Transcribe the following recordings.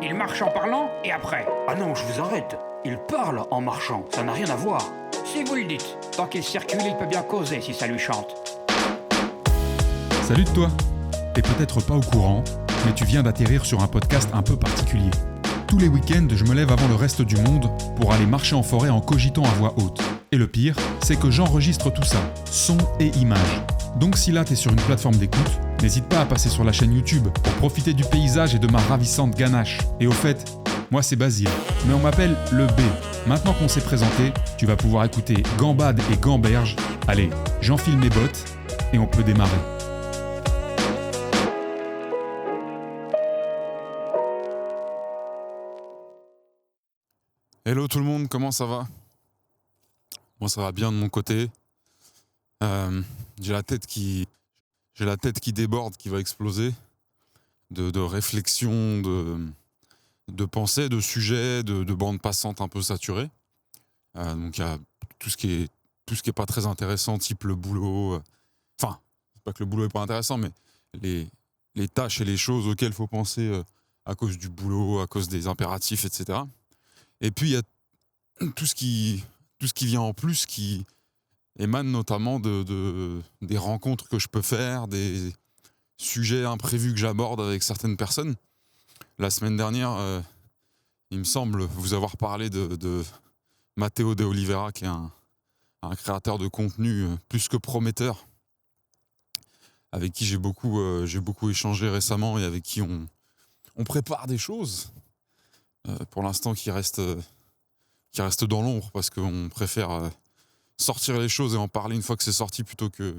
Il marche en parlant et après. Ah non, je vous arrête. Il parle en marchant, ça n'a rien à voir. Si vous le dites. Tant qu'il circule, il peut bien causer si ça lui chante. Salut de toi. T'es peut-être pas au courant, mais tu viens d'atterrir sur un podcast un peu particulier. Tous les week-ends, je me lève avant le reste du monde pour aller marcher en forêt en cogitant à voix haute. Et le pire, c'est que j'enregistre tout ça, son et images. Donc si là t'es sur une plateforme d'écoute, n'hésite pas à passer sur la chaîne YouTube pour profiter du paysage et de ma ravissante ganache. Et au fait, moi c'est Basile, mais on m'appelle le B. Maintenant qu'on s'est présenté, tu vas pouvoir écouter Gambade et Gamberge. Allez, j'enfile mes bottes et on peut démarrer. Hello tout le monde, comment ça va ? Moi ça va bien de mon côté. J'ai la tête qui déborde, qui va exploser de réflexions, de pensées, de sujets, de bandes passantes un peu saturées. Donc il y a tout ce qui est pas très intéressant, type le boulot. Enfin, c'est pas que le boulot est pas intéressant, mais les tâches et les choses auxquelles il faut penser à cause du boulot, à cause des impératifs, etc. Et puis il y a tout ce qui vient en plus, qui émane notamment des rencontres que je peux faire, des sujets imprévus que j'aborde avec certaines personnes. La semaine dernière, il me semble vous avoir parlé de Matteo De Oliveira, qui est un créateur de contenu plus que prometteur, avec qui j'ai beaucoup échangé récemment et avec qui on prépare des choses, pour l'instant qui restent dans l'ombre, parce qu'on préfère sortir les choses et en parler une fois que c'est sorti plutôt que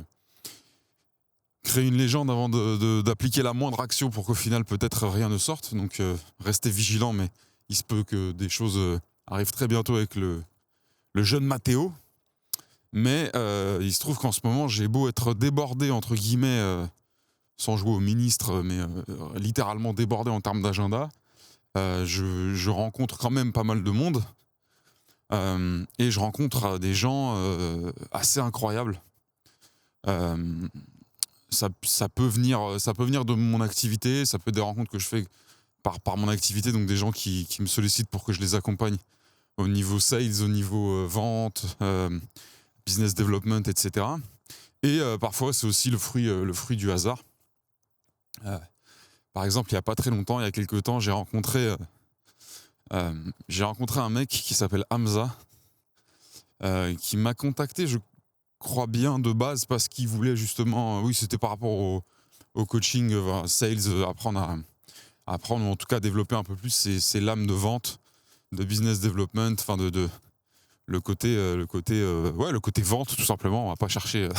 créer une légende avant d'appliquer la moindre action pour qu'au final peut-être rien ne sorte. Donc restez vigilants, mais il se peut que des choses arrivent très bientôt avec le jeune Matteo. Mais il se trouve qu'en ce moment j'ai beau être débordé entre guillemets, sans jouer au ministre, mais littéralement débordé en termes d'agenda. Je rencontre quand même pas mal de monde. Et je rencontre des gens assez incroyables. Ça peut venir de mon activité, ça peut être des rencontres que je fais par mon activité, donc des gens qui me sollicitent pour que je les accompagne au niveau sales, au niveau vente, business development, etc. Et parfois c'est aussi le fruit du hasard. Par exemple, il n'y a pas très longtemps, il y a quelques temps, j'ai rencontré un mec qui s'appelle Hamza, qui m'a contacté, je crois bien de base, parce qu'il voulait justement, oui, c'était par rapport au coaching, sales, apprendre, ou en tout cas développer un peu plus ses lames de vente, de business development, enfin le côté vente tout simplement. On va pas chercher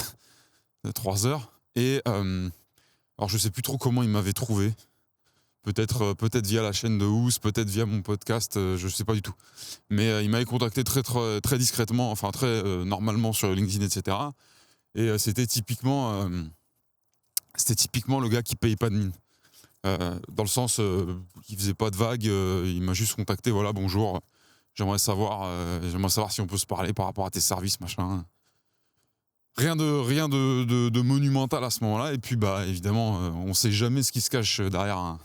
3 heures. Et alors je sais plus trop comment il m'avait trouvé. Peut-être via la chaîne de Ous, peut-être via mon podcast, je sais pas du tout. Mais il m'avait contacté très, très, très discrètement, enfin très normalement sur LinkedIn, etc. Et c'était typiquement le gars qui paye pas de mine. Dans le sens, il faisait pas de vagues, il m'a juste contacté, voilà, bonjour, j'aimerais savoir si on peut se parler par rapport à tes services, machin. Rien de monumental à ce moment-là. Et puis bah évidemment, on sait jamais ce qui se cache derrière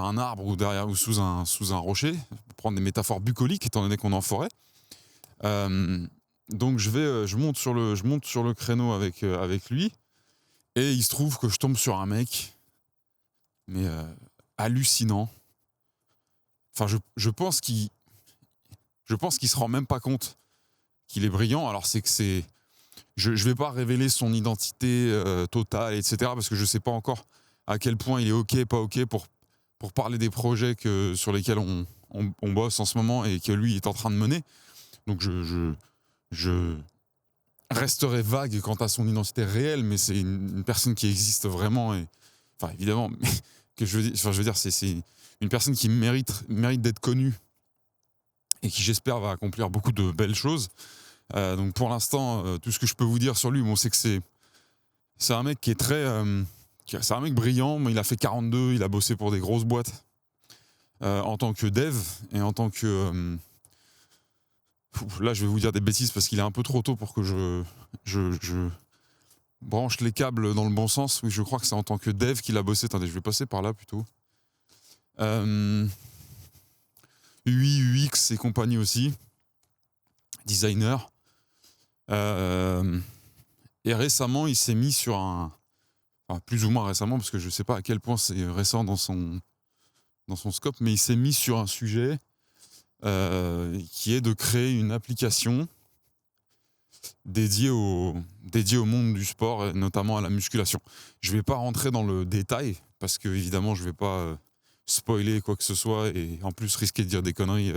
un arbre ou sous un rocher, pour prendre des métaphores bucoliques étant donné qu'on est en forêt. Donc je monte sur le créneau avec lui, et il se trouve que je tombe sur un mec mais hallucinant. Enfin je pense qu'il se rend même pas compte qu'il est brillant. Alors je vais pas révéler son identité totale, etc., parce que je sais pas encore à quel point il est ok, pas ok pour parler des projets sur lesquels on bosse en ce moment et que lui est en train de mener. Donc je resterai vague quant à son identité réelle, mais c'est une personne qui existe vraiment. Et, enfin évidemment, mais je veux dire, c'est une personne qui mérite d'être connue et qui, j'espère, va accomplir beaucoup de belles choses. Donc pour l'instant, tout ce que je peux vous dire sur lui, c'est que c'est un mec qui est c'est un mec brillant, mais il a fait 42, il a bossé pour des grosses boîtes en tant que dev et en tant que... là, je vais vous dire des bêtises parce qu'il est un peu trop tôt pour que je branche les câbles dans le bon sens. Oui, je crois que c'est en tant que dev qu'il a bossé. Attendez, je vais passer par là plutôt. UI, UX et compagnie aussi, designer. Et récemment, il s'est mis sur enfin, plus ou moins récemment, parce que je ne sais pas à quel point c'est récent dans son scope, mais il s'est mis sur un sujet qui est de créer une application dédiée au monde du sport, et notamment à la musculation. Je ne vais pas rentrer dans le détail, parce que évidemment, je ne vais pas spoiler quoi que ce soit, et en plus risquer de dire des conneries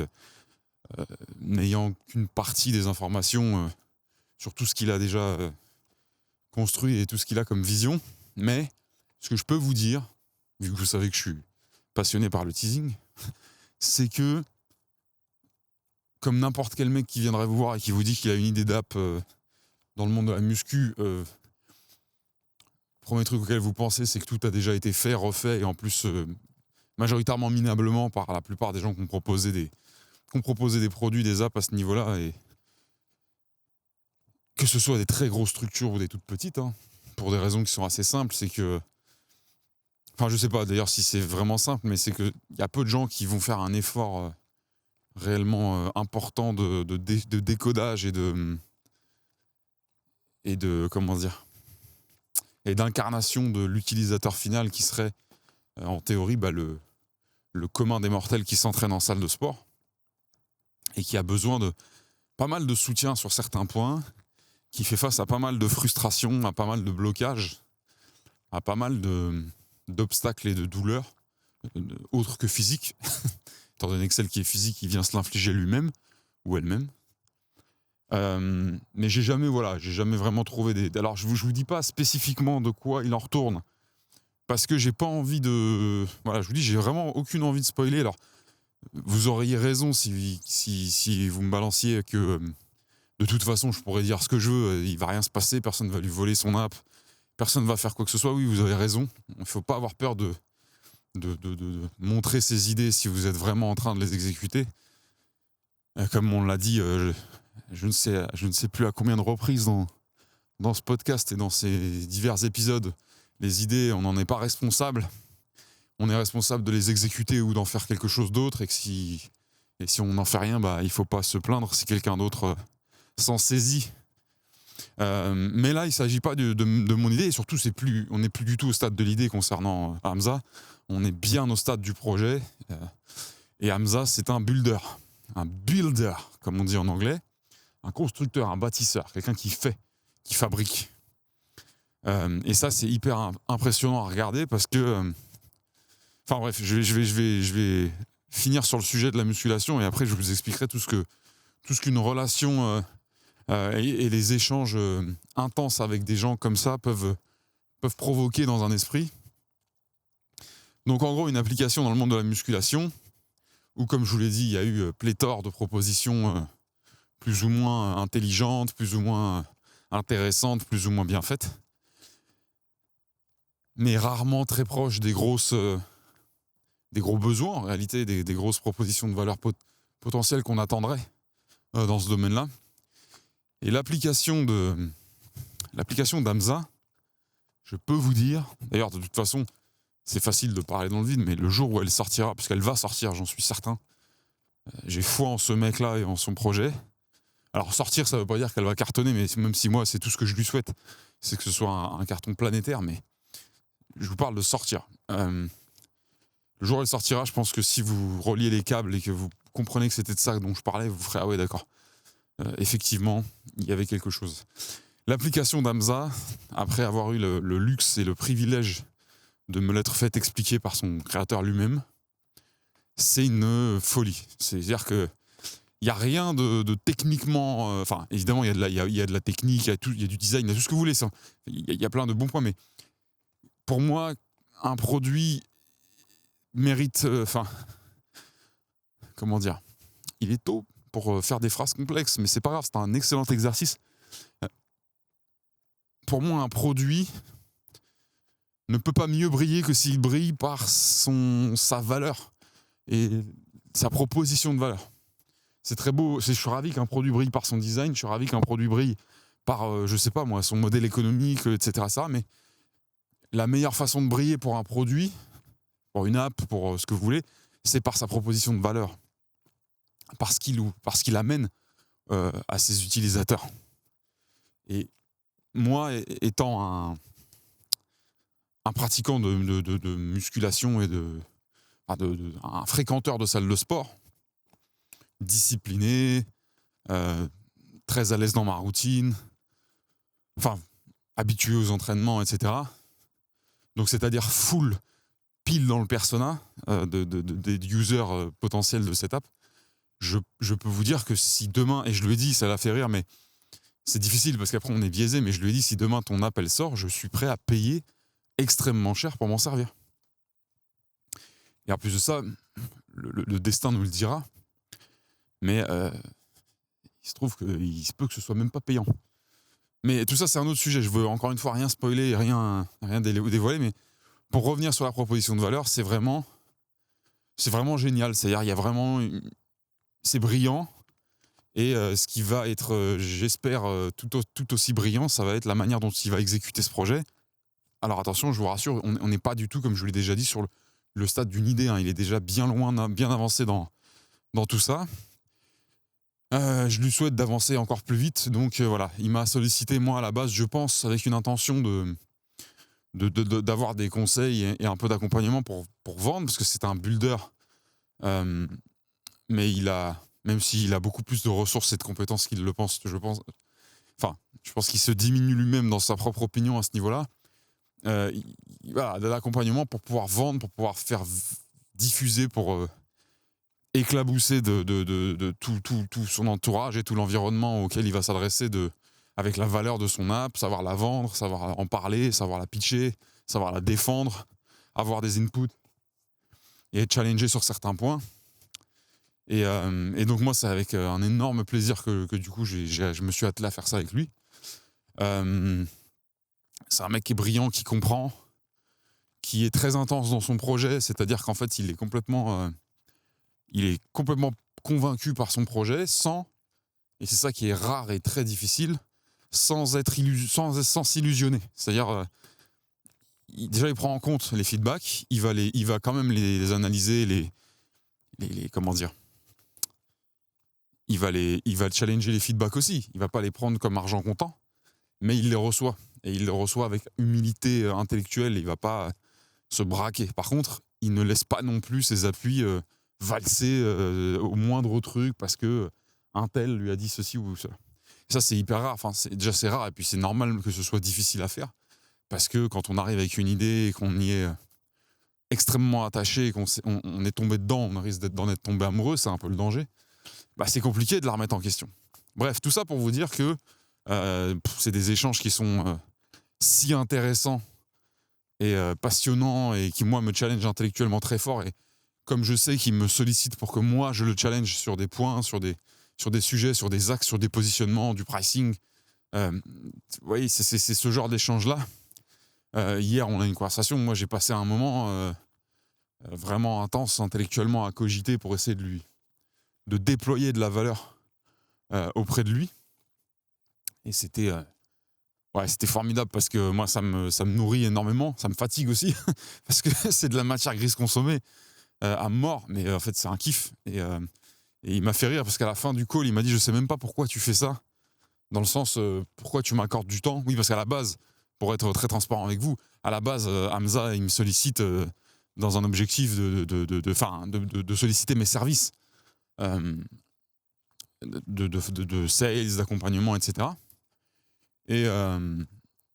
n'ayant qu'une partie des informations sur tout ce qu'il a déjà construit et tout ce qu'il a comme vision. Mais ce que je peux vous dire, vu que vous savez que je suis passionné par le teasing, c'est que comme n'importe quel mec qui viendrait vous voir et qui vous dit qu'il a une idée d'app dans le monde de la muscu, premier truc auquel vous pensez, c'est que tout a déjà été fait, refait, et en plus majoritairement minablement par la plupart des gens qui ont proposé des produits, des apps à ce niveau-là, et que ce soit des très grosses structures ou des toutes petites, hein, pour des raisons qui sont assez simples, c'est que, enfin je sais pas d'ailleurs si c'est vraiment simple, mais c'est qu'il y a peu de gens qui vont faire un effort réellement important de décodage et de comment dire, et d'incarnation de l'utilisateur final qui serait en théorie le commun des mortels qui s'entraîne en salle de sport et qui a besoin de pas mal de soutien sur certains points, qui fait face à pas mal de frustrations, à pas mal de blocages, à pas mal d'obstacles et de douleurs, autres que physiques, étant donné que celle qui est physique, il vient se l'infliger lui-même ou elle-même. Mais j'ai jamais vraiment trouvé des... Alors je vous dis pas spécifiquement de quoi il en retourne, parce que j'ai pas envie de... Voilà, je vous dis, j'ai vraiment aucune envie de spoiler. Alors, vous auriez raison si vous me balanciez que de toute façon, je pourrais dire ce que je veux, il va rien se passer, personne ne va lui voler son app, personne ne va faire quoi que ce soit. Oui, vous avez raison. Il ne faut pas avoir peur de montrer ses idées si vous êtes vraiment en train de les exécuter. Comme on l'a dit, je ne sais plus à combien de reprises dans ce podcast et dans ces divers épisodes, les idées, on n'en est pas responsable. On est responsable de les exécuter ou d'en faire quelque chose d'autre, et si on n'en fait rien, il ne faut pas se plaindre si quelqu'un d'autre s'en saisit. Mais là, il ne s'agit pas de mon idée, et surtout, on n'est plus du tout au stade de l'idée concernant Hamza. On est bien au stade du projet. Et Hamza, c'est un builder, comme on dit en anglais, un constructeur, un bâtisseur, quelqu'un qui fait, qui fabrique. Et ça, c'est hyper impressionnant à regarder parce que... Enfin bref, je vais finir sur le sujet de la musculation et après, je vous expliquerai tout ce qu'une relation et les échanges intenses avec des gens comme ça peuvent provoquer dans un esprit. Donc en gros, une application dans le monde de la musculation, où comme je vous l'ai dit, il y a eu pléthore de propositions plus ou moins intelligentes, plus ou moins intéressantes, plus ou moins bien faites, mais rarement très proches des gros besoins, en réalité, des grosses propositions de valeur potentielle qu'on attendrait dans ce domaine-là. Et l'application d'Hamza, je peux vous dire, d'ailleurs de toute façon, c'est facile de parler dans le vide, mais le jour où elle sortira, parce qu'elle va sortir, j'en suis certain, j'ai foi en ce mec-là et en son projet. Alors sortir, ça ne veut pas dire qu'elle va cartonner, mais même si moi, c'est tout ce que je lui souhaite, c'est que ce soit un carton planétaire, mais je vous parle de sortir. Le jour où elle sortira, je pense que si vous reliez les câbles et que vous comprenez que c'était de ça dont je parlais, vous ferez « Ah ouais, d'accord. Effectivement, il y avait quelque chose. » L'application d'Hamza, après avoir eu le luxe et le privilège de me l'être fait expliquer par son créateur lui-même, c'est une folie. C'est-à-dire que il n'y a rien de techniquement... Enfin, évidemment, il y a de la technique, il y a du design, il y a tout ce que vous voulez. Il y a plein de bons points, mais pour moi, un produit mérite... comment dire ? Il est tôt pour faire des phrases complexes, mais c'est pas grave, c'est un excellent exercice. Pour moi, un produit ne peut pas mieux briller que s'il brille par sa valeur et sa proposition de valeur. C'est très beau, je suis ravi qu'un produit brille par son design, je suis ravi qu'un produit brille par, je sais pas moi, son modèle économique, etc. Mais la meilleure façon de briller pour un produit, pour une app, pour ce que vous voulez, c'est par sa proposition de valeur, parce qu'il amène à ses utilisateurs. Et moi, étant un pratiquant de musculation et un fréquenteur de salle de sport, discipliné, très à l'aise dans ma routine, enfin, habitué aux entraînements, etc. Donc, c'est-à-dire full pile dans le persona des users potentiels de cette app. Je peux vous dire que si demain, et je lui ai dit, ça l'a fait rire, mais c'est difficile parce qu'après on est biaisé, mais je lui ai dit, si demain ton app elle sort, je suis prêt à payer extrêmement cher pour m'en servir. Et en plus de ça, le destin nous le dira, mais il se trouve qu'il se peut que ce soit même pas payant. Mais tout ça, c'est un autre sujet. Je veux encore une fois rien spoiler, rien dévoiler, mais pour revenir sur la proposition de valeur, c'est vraiment génial. C'est-à-dire, il y a vraiment, c'est brillant. Et ce qui va être, j'espère, tout aussi brillant, ça va être la manière dont il va exécuter ce projet. Alors attention, je vous rassure, on n'est pas du tout, comme je vous l'ai déjà dit, sur le stade d'une idée. Hein. Il est déjà bien loin, bien avancé dans tout ça. Je lui souhaite d'avancer encore plus vite. Donc voilà, il m'a sollicité, moi, à la base, je pense, avec une intention d'avoir des conseils et un peu d'accompagnement pour vendre, parce que c'est un builder. Mais même s'il a beaucoup plus de ressources et de compétences qu'il le pense, je pense qu'il se diminue lui-même dans sa propre opinion à ce niveau-là. Voilà, de l'accompagnement pour pouvoir vendre, pour pouvoir faire diffuser, pour éclabousser de tout son entourage et tout l'environnement auquel il va s'adresser avec la valeur de son app, savoir la vendre, savoir en parler, savoir la pitcher, savoir la défendre, avoir des inputs et être challengé sur certains points. Et donc moi, c'est avec un énorme plaisir que du coup, je me suis attelé à faire ça avec lui. C'est un mec qui est brillant, qui comprend, qui est très intense dans son projet, c'est-à-dire qu'en fait, il est complètement convaincu par son projet, et c'est ça qui est rare et très difficile, sans s'illusionner. C'est-à-dire, déjà, il prend en compte les feedbacks, il va quand même les analyser, les comment dire, il va challenger les feedbacks aussi. Il va pas les prendre comme argent comptant, mais il les reçoit. Et il les reçoit avec humilité intellectuelle. Il va pas se braquer. Par contre, il ne laisse pas non plus ses appuis valser au moindre truc parce que un tel lui a dit ceci ou cela. Et ça, c'est hyper rare. Enfin, c'est rare. Et puis, c'est normal que ce soit difficile à faire. Parce que quand on arrive avec une idée et qu'on y est extrêmement attaché et qu'on est tombé dedans, on risque d'en être tombé amoureux, c'est un peu le danger. C'est compliqué de la remettre en question. Bref, tout ça pour vous dire que c'est des échanges qui sont si intéressants et passionnants et qui, moi, me challenge intellectuellement très fort. Et comme je sais qu'il me sollicite pour que moi, je le challenge sur des points, sur des sujets, sur des axes, sur des positionnements, du pricing. Vous voyez, c'est ce genre d'échange-là. Hier, on a eu une conversation. Moi, j'ai passé un moment vraiment intense intellectuellement à cogiter pour essayer de déployer de la valeur auprès de lui. Et c'était formidable parce que moi, ça me nourrit énormément. Ça me fatigue aussi parce que c'est de la matière grise consommée à mort. Mais en fait, c'est un kiff. Et il m'a fait rire parce qu'à la fin du call, il m'a dit « Je sais même pas pourquoi tu fais ça. » Dans le sens, pourquoi tu m'accordes du temps. Oui, parce qu'à la base, pour être très transparent avec vous, à la base, Hamza, il me sollicite dans un objectif de solliciter mes services. De sales, d'accompagnement, etc. Et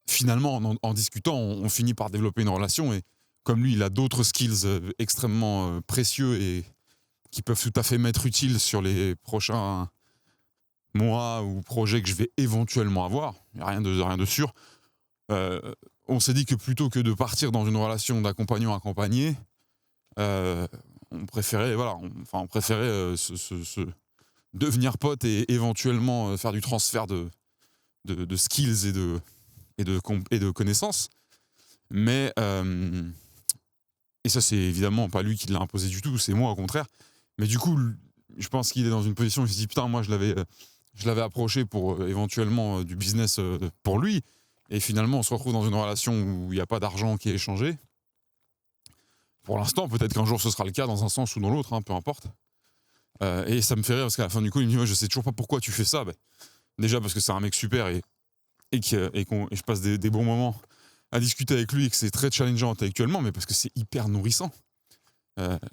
finalement, en discutant, on finit par développer une relation. Et comme lui, il a d'autres skills extrêmement précieux et qui peuvent tout à fait m'être utiles sur les prochains mois ou projets que je vais éventuellement avoir, il n'y a rien de sûr. On s'est dit que plutôt que de partir dans une relation d'accompagnant-accompagné, on préférait devenir pote et éventuellement faire du transfert de skills et de connaissances. Mais et ça, c'est évidemment pas lui qui l'a imposé du tout, c'est moi au contraire. Mais du coup, je pense qu'il est dans une position où il se dit putain, moi je l'avais approché pour éventuellement du business pour lui. Et finalement, on se retrouve dans une relation où il n'y a pas d'argent qui est échangé. pour l'instant, peut-être qu'un jour ce sera le cas dans un sens ou dans l'autre, peu importe. Et ça me fait rire parce qu'à la fin du coup, il me dit, je sais toujours pas pourquoi tu fais ça. Déjà parce que c'est un mec super et je passe des bons moments à discuter avec lui et que c'est très challengeant intellectuellement, mais parce que c'est hyper nourrissant.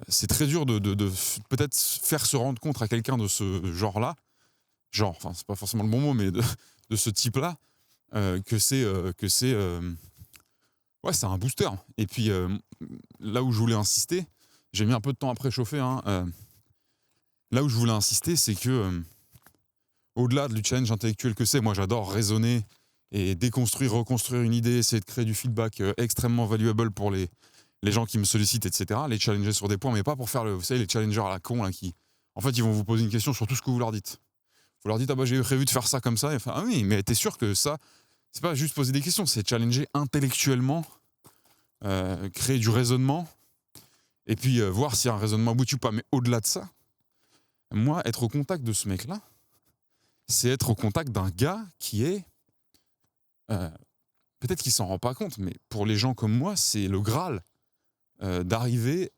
C'est très dur de peut-être faire se rendre compte à quelqu'un de ce genre-là, enfin c'est pas forcément le bon mot, mais de ce type-là, que c'est c'est un booster. Et puis là où je voulais insister, j'ai mis un peu de temps à préchauffer, là où je voulais insister, c'est que au-delà du challenge intellectuel que c'est, moi j'adore raisonner et déconstruire, reconstruire une idée, essayer de créer du feedback extrêmement valuable pour les gens qui me sollicitent, etc., les challenger sur des points, mais pas pour faire vous savez, les challengers à la con, là, qui, en fait, ils vont vous poser une question sur tout ce que vous leur dites. Vous leur dites, j'ai prévu de faire ça comme ça, et enfin, ah oui, mais t'es sûr que ça, c'est pas juste poser des questions, c'est challenger intellectuellement, créer du raisonnement, et puis voir s'il y a un raisonnement abouti ou pas. Mais au-delà de ça, moi, être au contact de ce mec-là, c'est être au contact d'un gars qui est... peut-être qu'il s'en rend pas compte, mais pour les gens comme moi, c'est le Graal d'arriver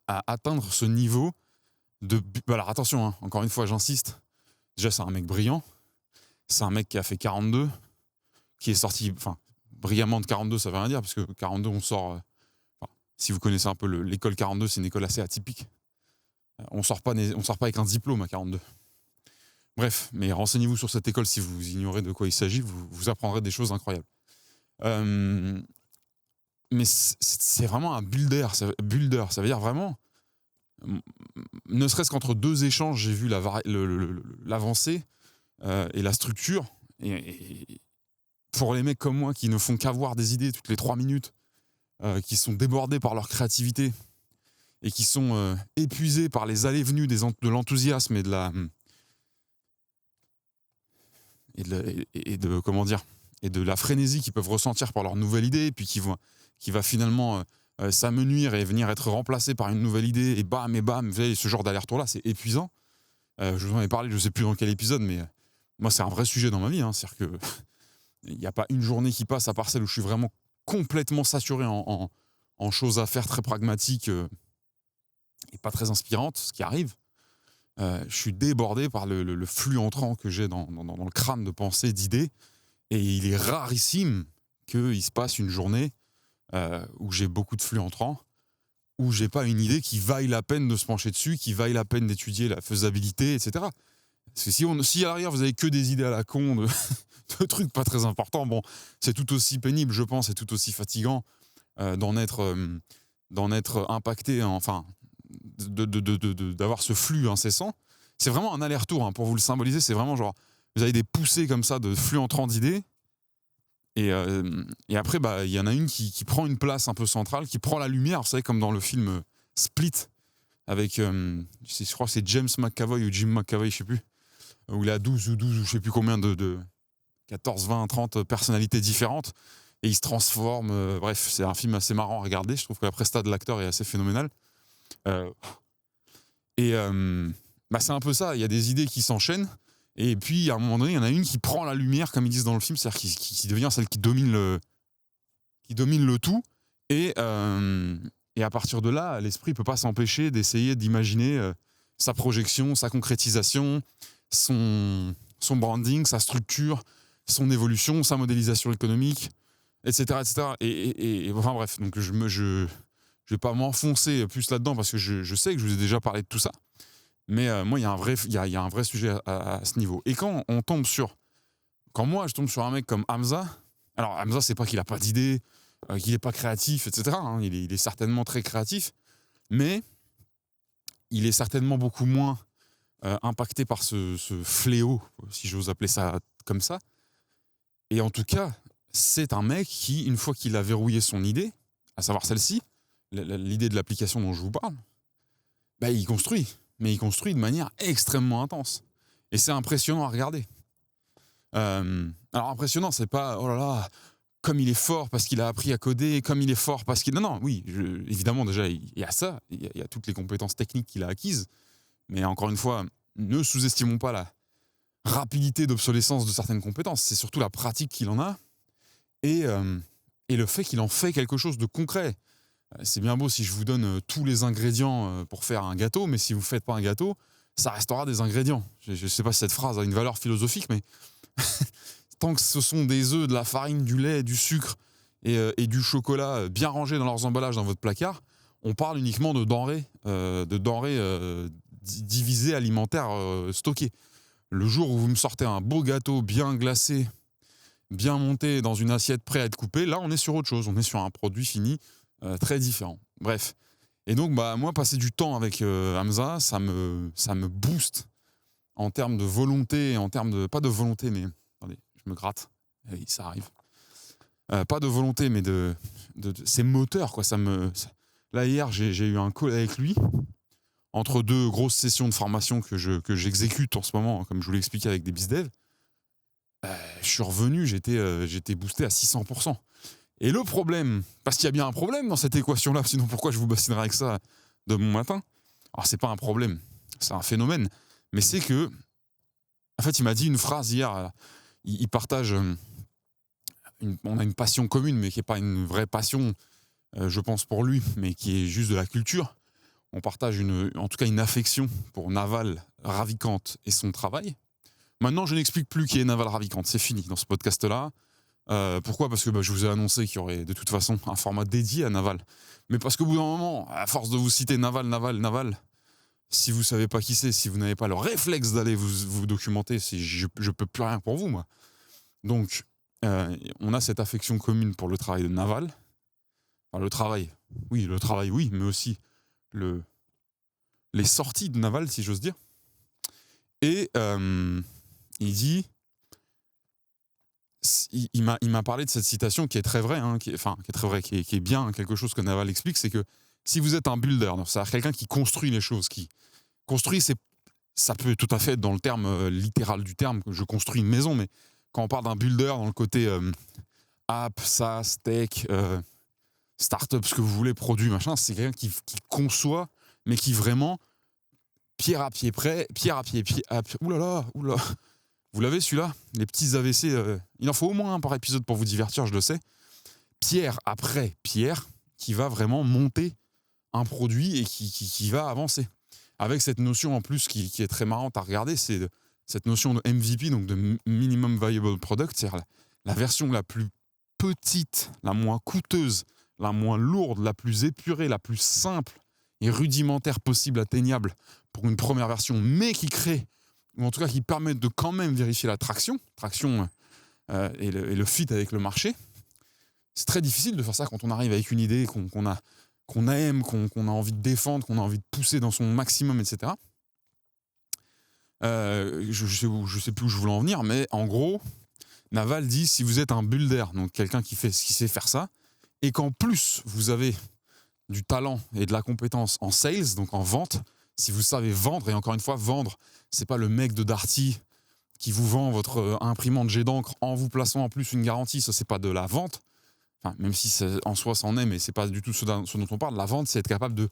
à atteindre ce niveau de... Alors attention, encore une fois, j'insiste. Déjà, c'est un mec brillant. C'est un mec qui a fait 42, qui est sorti... Enfin, brillamment de 42, ça veut rien dire, parce que 42, on sort... si vous connaissez un peu l'école 42, c'est une école assez atypique. On sort pas avec un diplôme à 42. Bref, mais renseignez-vous sur cette école si vous ignorez de quoi il s'agit, vous apprendrez des choses incroyables. Mais c'est vraiment un builder, ça veut dire vraiment, ne serait-ce qu'entre deux échanges, j'ai vu l'avancée et la structure. Et pour les mecs comme moi qui ne font qu'avoir des idées toutes les 3 minutes, qui sont débordés par leur créativité et qui sont épuisés par les allées-venues de l'enthousiasme et de la... Et de la frénésie qu'ils peuvent ressentir par leur nouvelle idée, et puis qui va finalement s'amenuire et venir être remplacé par une nouvelle idée, et bam, vous voyez, ce genre d'aller-retour-là, c'est épuisant. Je vous en ai parlé, je ne sais plus dans quel épisode, mais moi, c'est un vrai sujet dans ma vie. C'est-à-dire qu'il n'y a pas une journée qui passe à part celle où je suis vraiment complètement saturé en choses à faire très pragmatiques et pas très inspirantes, ce qui arrive. Je suis débordé par le flux entrant que j'ai dans le crâne de pensées, d'idées, et il est rarissime qu'il se passe une journée où j'ai beaucoup de flux entrant, où j'ai pas une idée qui vaille la peine de se pencher dessus, qui vaille la peine d'étudier la faisabilité, etc. Parce que si à l'arrière vous avez que des idées à la con, de trucs pas très importants, c'est tout aussi pénible, je pense, et tout aussi fatigant d'en être impacté, d'avoir ce flux incessant. C'est vraiment un aller-retour, pour vous le symboliser, c'est vraiment genre, vous avez des poussées comme ça de flux entrant d'idées, et après, il y en a une qui prend une place un peu centrale, qui prend la lumière, vous savez, comme dans le film Split, avec, je crois que c'est James McAvoy ou Jim McAvoy, je sais plus, où il a 12 ou je sais plus combien de 14, 20, 30 personnalités différentes, et il se transforme, bref, c'est un film assez marrant à regarder, je trouve que la presta de l'acteur est assez phénoménale. C'est un peu ça, il y a des idées qui s'enchaînent, et puis à un moment donné il y en a une qui prend la lumière, comme ils disent dans le film, c'est-à-dire qui devient celle qui domine le tout, et à partir de là l'esprit peut pas s'empêcher d'essayer d'imaginer sa projection, sa concrétisation, son branding, sa structure, son évolution, sa modélisation économique, etc. Et enfin bref, donc je vais pas m'enfoncer plus là-dedans parce que je sais que je vous ai déjà parlé de tout ça. Mais moi, il y a un vrai sujet à ce niveau. Et quand moi, je tombe sur un mec comme Hamza, alors Hamza, c'est pas qu'il a pas d'idées, qu'il est pas créatif, etc. Il est certainement très créatif, mais il est certainement beaucoup moins impacté par ce fléau, si j'ose appeler ça comme ça. Et en tout cas, c'est un mec qui, une fois qu'il a verrouillé son idée, à savoir celle-ci, l'idée de l'application dont je vous parle, il construit. Mais il construit de manière extrêmement intense. Et c'est impressionnant à regarder. Alors impressionnant, c'est pas, oh là là, comme il est fort parce qu'il a appris à coder, comme il est fort parce qu'il... Non, oui, évidemment, déjà, il y a ça, il y a toutes les compétences techniques qu'il a acquises. Mais encore une fois, ne sous-estimons pas la rapidité d'obsolescence de certaines compétences. C'est surtout la pratique qu'il en a et le fait qu'il en fait quelque chose de concret. C'est bien beau si je vous donne tous les ingrédients pour faire un gâteau, mais si vous ne faites pas un gâteau, ça restera des ingrédients. Je ne sais pas si cette phrase a une valeur philosophique, mais tant que ce sont des œufs, de la farine, du lait, du sucre et du chocolat bien rangés dans leurs emballages dans votre placard, on parle uniquement de denrées divisées alimentaires stockées. Le jour où vous me sortez un beau gâteau bien glacé, bien monté dans une assiette prêt à être coupé, là on est sur autre chose, on est sur un produit fini très différent. Bref. Et donc moi passer du temps avec Hamza, ça me booste en termes de volonté, en termes de, pas de volonté mais, attendez, je me gratte, oui, ça arrive. Pas de volonté mais de c'est moteur quoi, là hier j'ai eu un call avec lui, entre deux grosses sessions de formation que j'exécute en ce moment, comme je vous l'ai expliqué avec des bizdev. Je suis revenu, j'étais boosté à 600%. Et le problème, parce qu'il y a bien un problème dans cette équation-là, sinon pourquoi je vous bassinerais avec ça de mon matin? Alors c'est pas un problème, c'est un phénomène, mais c'est que, en fait il m'a dit une phrase hier, il partage, on a une passion commune, mais qui n'est pas une vraie passion, je pense pour lui, mais qui est juste de la culture. On partage en tout cas une affection pour Naval Ravikant et son travail. Maintenant, je n'explique plus qui est Naval Ravikant, c'est fini dans ce podcast-là. Pourquoi ? Parce que je vous ai annoncé qu'il y aurait de toute façon un format dédié à Naval. Mais parce qu'au bout d'un moment, à force de vous citer Naval, si vous ne savez pas qui c'est, si vous n'avez pas le réflexe d'aller vous documenter, je ne peux plus rien pour vous, moi. Donc, on a cette affection commune pour le travail de Naval. Enfin, le travail, oui, mais aussi les sorties de Naval, si j'ose dire. Et il dit, il m'a parlé de cette citation qui est très vraie, qui est bien quelque chose que Naval explique, c'est que si vous êtes un builder, c'est-à-dire quelqu'un qui construit les choses, qui construit, ça peut tout à fait être dans le terme littéral du terme, que je construis une maison, mais quand on parle d'un builder dans le côté app, SaaS, tech, start-up, ce que vous voulez, produit, machin, c'est quelqu'un qui conçoit, mais qui vraiment, pierre à pied, oulala. Vous l'avez celui-là ? Les petits AVC, il en faut au moins un par épisode pour vous divertir, je le sais. Pierre après pierre, qui va vraiment monter un produit et qui va avancer. Avec cette notion en plus qui est très marrante à regarder, c'est cette notion de MVP, donc de Minimum Viable Product, c'est-à-dire la version la plus petite, la moins coûteuse, la moins lourde, la plus épurée, la plus simple et rudimentaire possible, atteignable pour une première version, mais qui crée, ou en tout cas qui permet de quand même vérifier la traction et le fit avec le marché. C'est très difficile de faire ça quand on arrive avec une idée qu'on aime, qu'on a envie de défendre, qu'on a envie de pousser dans son maximum, etc. Je sais plus où je voulais en venir, mais en gros, Naval dit, si vous êtes un builder, donc quelqu'un qui sait faire ça, et qu'en plus vous avez du talent et de la compétence en sales, donc en vente, si vous savez vendre, et encore une fois, vendre, c'est pas le mec de Darty qui vous vend votre imprimante jet d'encre en vous plaçant en plus une garantie, ça c'est pas de la vente, enfin, même si en soi c'en est, mais c'est pas du tout ce dont on parle. La vente, c'est être capable de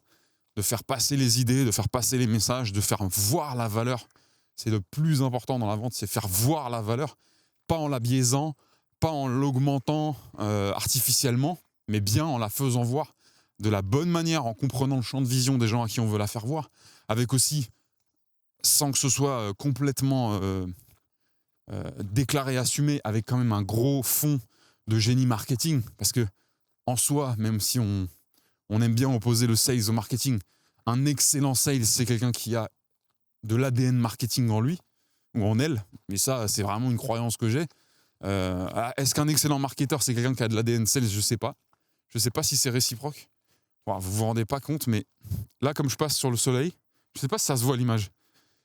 faire passer les idées, de faire passer les messages, de faire voir la valeur. C'est le plus important dans la vente, c'est faire voir la valeur, pas en la biaisant, pas en l'augmentant artificiellement, mais bien en la faisant voir de la bonne manière, en comprenant le champ de vision des gens à qui on veut la faire voir, avec aussi, sans que ce soit complètement déclaré, assumé, avec quand même un gros fond de génie marketing, parce que en soi, même si on aime bien opposer le sales au marketing, un excellent sales, c'est quelqu'un qui a de l'ADN marketing en lui, ou en elle, mais ça, c'est vraiment une croyance que j'ai. Est-ce qu'un excellent marketeur, c'est quelqu'un qui a de l'ADN sales ? Je sais pas. Je sais pas si c'est réciproque. Bon, vous vous rendez pas compte, mais là, comme je passe sur le soleil, je sais pas si ça se voit à l'image.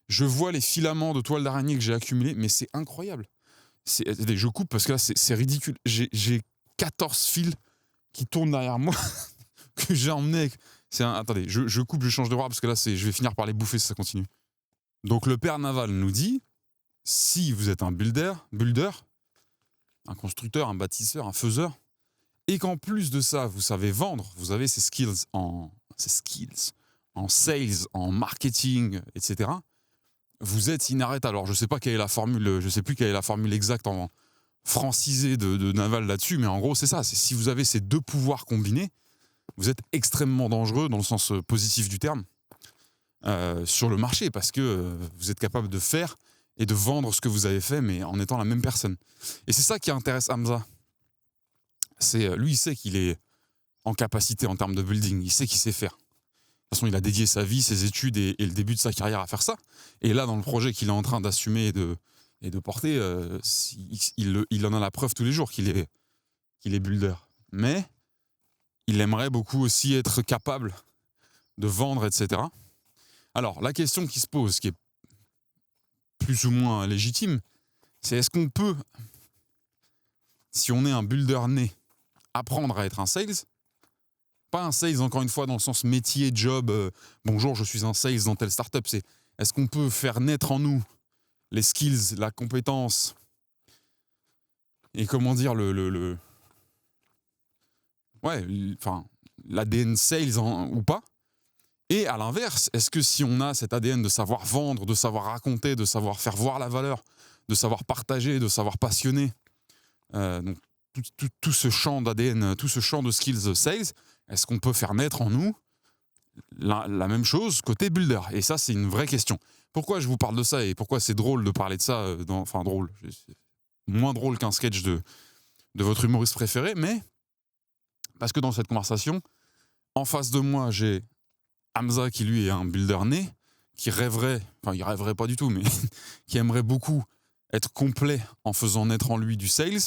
Je vois les filaments de toile d'araignée que j'ai accumulés, mais c'est incroyable. Je coupe parce que là, c'est ridicule. J'ai 14 fils qui tournent derrière moi que j'ai emmenés avec... Attendez, je coupe, je change de bras parce que là, je vais finir par les bouffer si ça continue. Donc le père Naval nous dit, si vous êtes un builder, un constructeur, un bâtisseur, un faiseur, et qu'en plus de ça, vous savez vendre, vous avez ces skills en sales, en marketing, etc., vous êtes inarrêtable. Alors, je ne sais pas quelle est la formule, je sais plus quelle est la formule exacte en francisé de Naval là-dessus, mais en gros, c'est ça. C'est si vous avez ces deux pouvoirs combinés, vous êtes extrêmement dangereux dans le sens positif du terme sur le marché parce que vous êtes capable de faire et de vendre ce que vous avez fait, mais en étant la même personne. Et c'est ça qui intéresse Hamza. Lui, il sait qu'il est en capacité en termes de building, il sait qu'il sait faire. De toute façon, il a dédié sa vie, ses études et le début de sa carrière à faire ça. Et là, dans le projet qu'il est en train d'assumer et de porter, il en a la preuve tous les jours qu'il est builder. Mais il aimerait beaucoup aussi être capable de vendre, etc. Alors, la question qui se pose, qui est plus ou moins légitime, c'est est-ce qu'on peut, si on est un builder né, apprendre à être un sales ? Pas un sales, encore une fois, dans le sens métier, job, bonjour, je suis un sales dans telle startup. C'est est-ce qu'on peut faire naître en nous les skills, la compétence et comment dire, l'ADN sales ou pas ? Et à l'inverse, est-ce que si on a cet ADN de savoir vendre, de savoir raconter, de savoir faire voir la valeur, de savoir partager, de savoir passionner, donc tout ce champ d'ADN, tout ce champ de skills sales, est-ce qu'on peut faire naître en nous la même chose côté builder ? Et ça, c'est une vraie question. Pourquoi je vous parle de ça et pourquoi c'est drôle de parler de ça, drôle, c'est moins drôle qu'un sketch de votre humoriste préféré, mais parce que dans cette conversation, en face de moi, j'ai Hamza qui lui est un builder né, qui rêverait, il rêverait pas du tout, mais qui aimerait beaucoup être complet en faisant naître en lui du sales,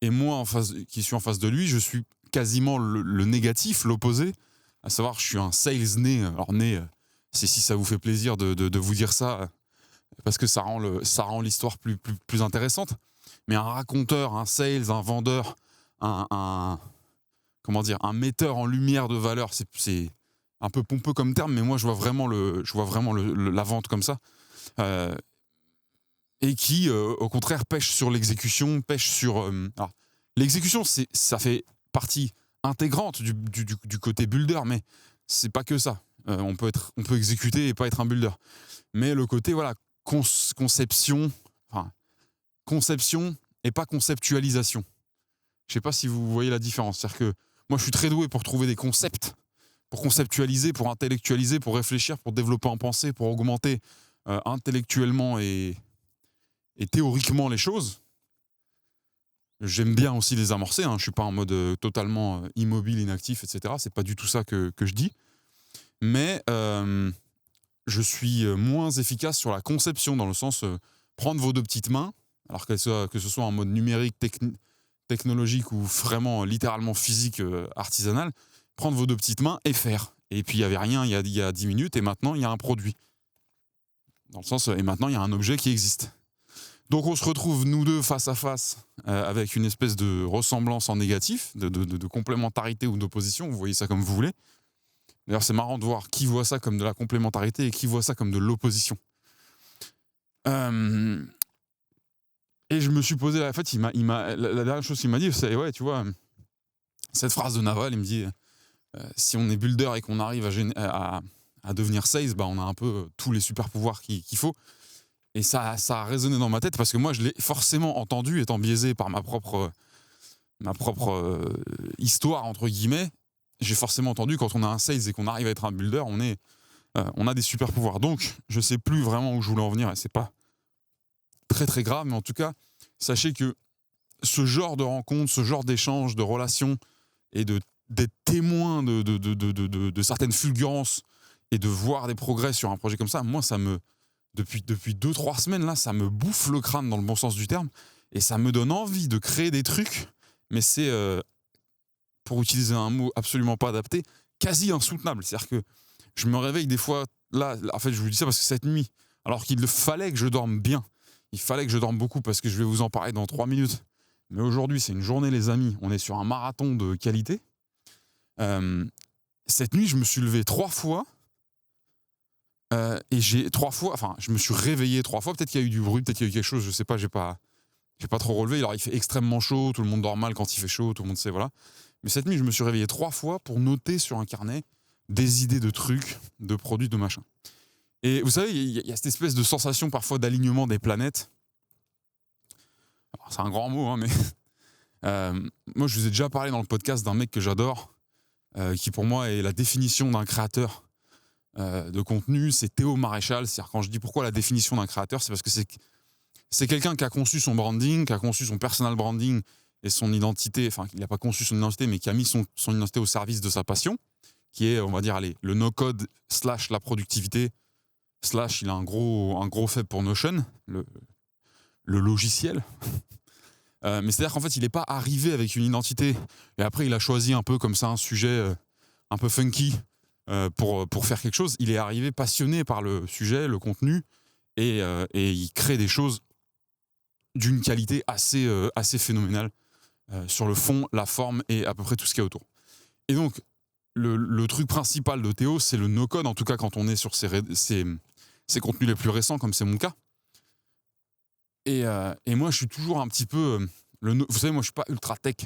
et moi qui suis en face de lui, je suis quasiment le négatif, l'opposé, à savoir je suis un sales né. Alors né, c'est si ça vous fait plaisir de vous dire ça, parce que ça rend l'histoire plus intéressante, mais un raconteur, un sales, un vendeur, un metteur en lumière de valeur, c'est un peu pompeux comme terme, mais moi je vois vraiment la vente comme ça, et qui au contraire pêche sur l'exécution, l'exécution, ça fait partie intégrante du côté builder, mais c'est pas que ça. On peut exécuter et pas être un builder, mais le côté conception et pas conceptualisation. Je sais pas si vous voyez la différence. C'est-à-dire que moi je suis très doué pour trouver des concepts, pour conceptualiser, pour intellectualiser, pour réfléchir, pour développer en pensée, pour augmenter intellectuellement et théoriquement les choses. J'aime bien aussi les amorcer, je ne suis pas en mode totalement immobile, inactif, etc. C'est pas du tout ça que je dis. Mais je suis moins efficace sur la conception, dans le sens prendre vos deux petites mains, alors que ce soit en mode numérique, technologique ou vraiment littéralement physique, artisanal, prendre vos deux petites mains et faire. Et puis il n'y avait rien il y a 10 minutes et maintenant il y a un produit. Dans le sens, et maintenant il y a un objet qui existe. Donc on se retrouve nous deux face à face avec une espèce de ressemblance en négatif, de complémentarité ou d'opposition, vous voyez ça comme vous voulez. D'ailleurs c'est marrant de voir qui voit ça comme de la complémentarité et qui voit ça comme de l'opposition. Et je me suis posé, en fait, la dernière chose qu'il m'a dit, c'est ouais, tu vois, cette phrase de Naval, il me dit si on est builder et qu'on arrive à devenir sales, on a un peu tous les super pouvoirs qu'il faut. Et ça a résonné dans ma tête parce que moi je l'ai forcément entendu, étant biaisé par ma propre histoire entre guillemets. J'ai forcément entendu quand on a un sales et qu'on arrive à être un builder, on a des super pouvoirs. Donc je sais plus vraiment où je voulais en venir et c'est pas très très grave, mais en tout cas sachez que ce genre de rencontre, ce genre d'échange, de relations et d'être témoin de certaines fulgurances et de voir des progrès sur un projet comme ça, moi ça me depuis 2-3 semaines là, ça me bouffe le crâne dans le bon sens du terme et ça me donne envie de créer des trucs, mais c'est pour utiliser un mot absolument pas adapté, quasi insoutenable. C'est-à-dire que je me réveille des fois là, en fait je vous dis ça parce que cette nuit, alors qu'il fallait que je dorme bien, il fallait que je dorme beaucoup parce que je vais vous en parler dans 3 minutes. Mais aujourd'hui, c'est une journée, les amis. On est sur un marathon de qualité. Cette nuit, je me suis levé 3 fois. Et je me suis réveillé 3 fois. Peut-être qu'il y a eu du bruit, peut-être qu'il y a eu quelque chose, je sais pas, j'ai pas trop relevé. Alors, il fait extrêmement chaud, tout le monde dort mal quand il fait chaud, tout le monde sait, voilà. Mais cette nuit, je me suis réveillé 3 fois pour noter sur un carnet des idées de trucs, de produits, de machin. Et vous savez, il y a cette espèce de sensation parfois d'alignement des planètes. Alors, c'est un grand mot, mais moi je vous ai déjà parlé dans le podcast d'un mec que j'adore, qui pour moi est la définition d'un créateur de contenu, c'est Théo Maréchal. C'est-à-dire, quand je dis pourquoi la définition d'un créateur, c'est parce que c'est quelqu'un qui a conçu son branding, qui a conçu son personal branding et son identité, enfin, il n'a pas conçu son identité, mais qui a mis son identité au service de sa passion, qui est, on va dire, le no-code / la productivité / il a un gros faible pour Notion, le logiciel. Mais c'est-à-dire qu'en fait, il n'est pas arrivé avec une identité. Et après, il a choisi un peu comme ça un sujet un peu funky pour faire quelque chose. Il est arrivé passionné par le sujet, le contenu, et il crée des choses d'une qualité assez phénoménale sur le fond, la forme et à peu près tout ce qu'il y a autour. Et donc, le truc principal de Théo, c'est le no-code, en tout cas quand on est sur ses contenus les plus récents, comme c'est mon cas. Et moi, je suis toujours un petit peu... vous savez, moi, je suis pas ultra tech,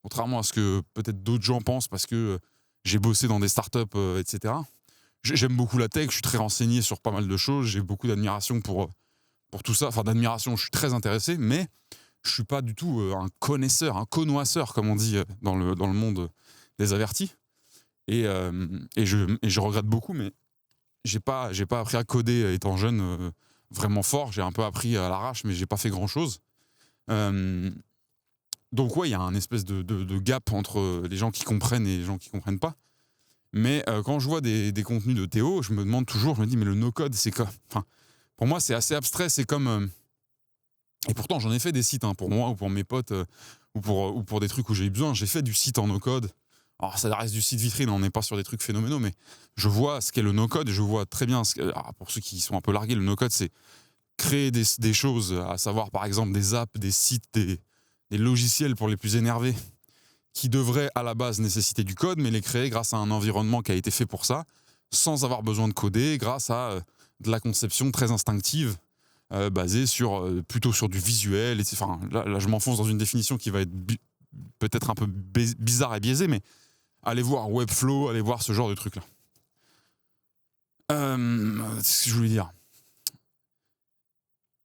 contrairement à ce que peut-être d'autres gens pensent, parce que j'ai bossé dans des startups, etc. J'aime beaucoup la tech, je suis très renseigné sur pas mal de choses, j'ai beaucoup d'admiration pour tout ça. Enfin, d'admiration, je suis très intéressé, mais je suis pas du tout un connaisseur, un connoisseur, comme on dit dans le monde des avertis. Et je regrette beaucoup, mais j'ai pas appris à coder étant jeune vraiment fort. J'ai un peu appris à l'arrache, mais j'ai pas fait grand-chose. Donc ouais, il y a un espèce de gap entre les gens qui comprennent et les gens qui comprennent pas. Mais quand je vois des contenus de Théo, je me demande toujours, je me dis, mais le no-code, c'est quoi? Enfin, pour moi, c'est assez abstrait. C'est comme... Et pourtant, j'en ai fait des sites, hein, pour moi ou pour mes potes, ou pour des trucs où j'ai eu besoin. J'ai fait du site en no-code. Alors, ça reste du site vitrine, on n'est pas sur des trucs phénoménaux, mais je vois ce qu'est le no-code, je vois très bien... pour ceux qui sont un peu largués, le no-code, c'est créer des choses, à savoir, par exemple, des apps, des sites, des logiciels pour les plus énervés, qui devraient, à la base, nécessiter du code, mais les créer grâce à un environnement qui a été fait pour ça, sans avoir besoin de coder, grâce à de la conception très instinctive, basée plutôt sur du visuel. Enfin, là, je m'enfonce dans une définition qui va être peut-être un peu bizarre et biaisée, mais allez voir Webflow, allez voir ce genre de trucs-là. C'est ce que je voulais dire.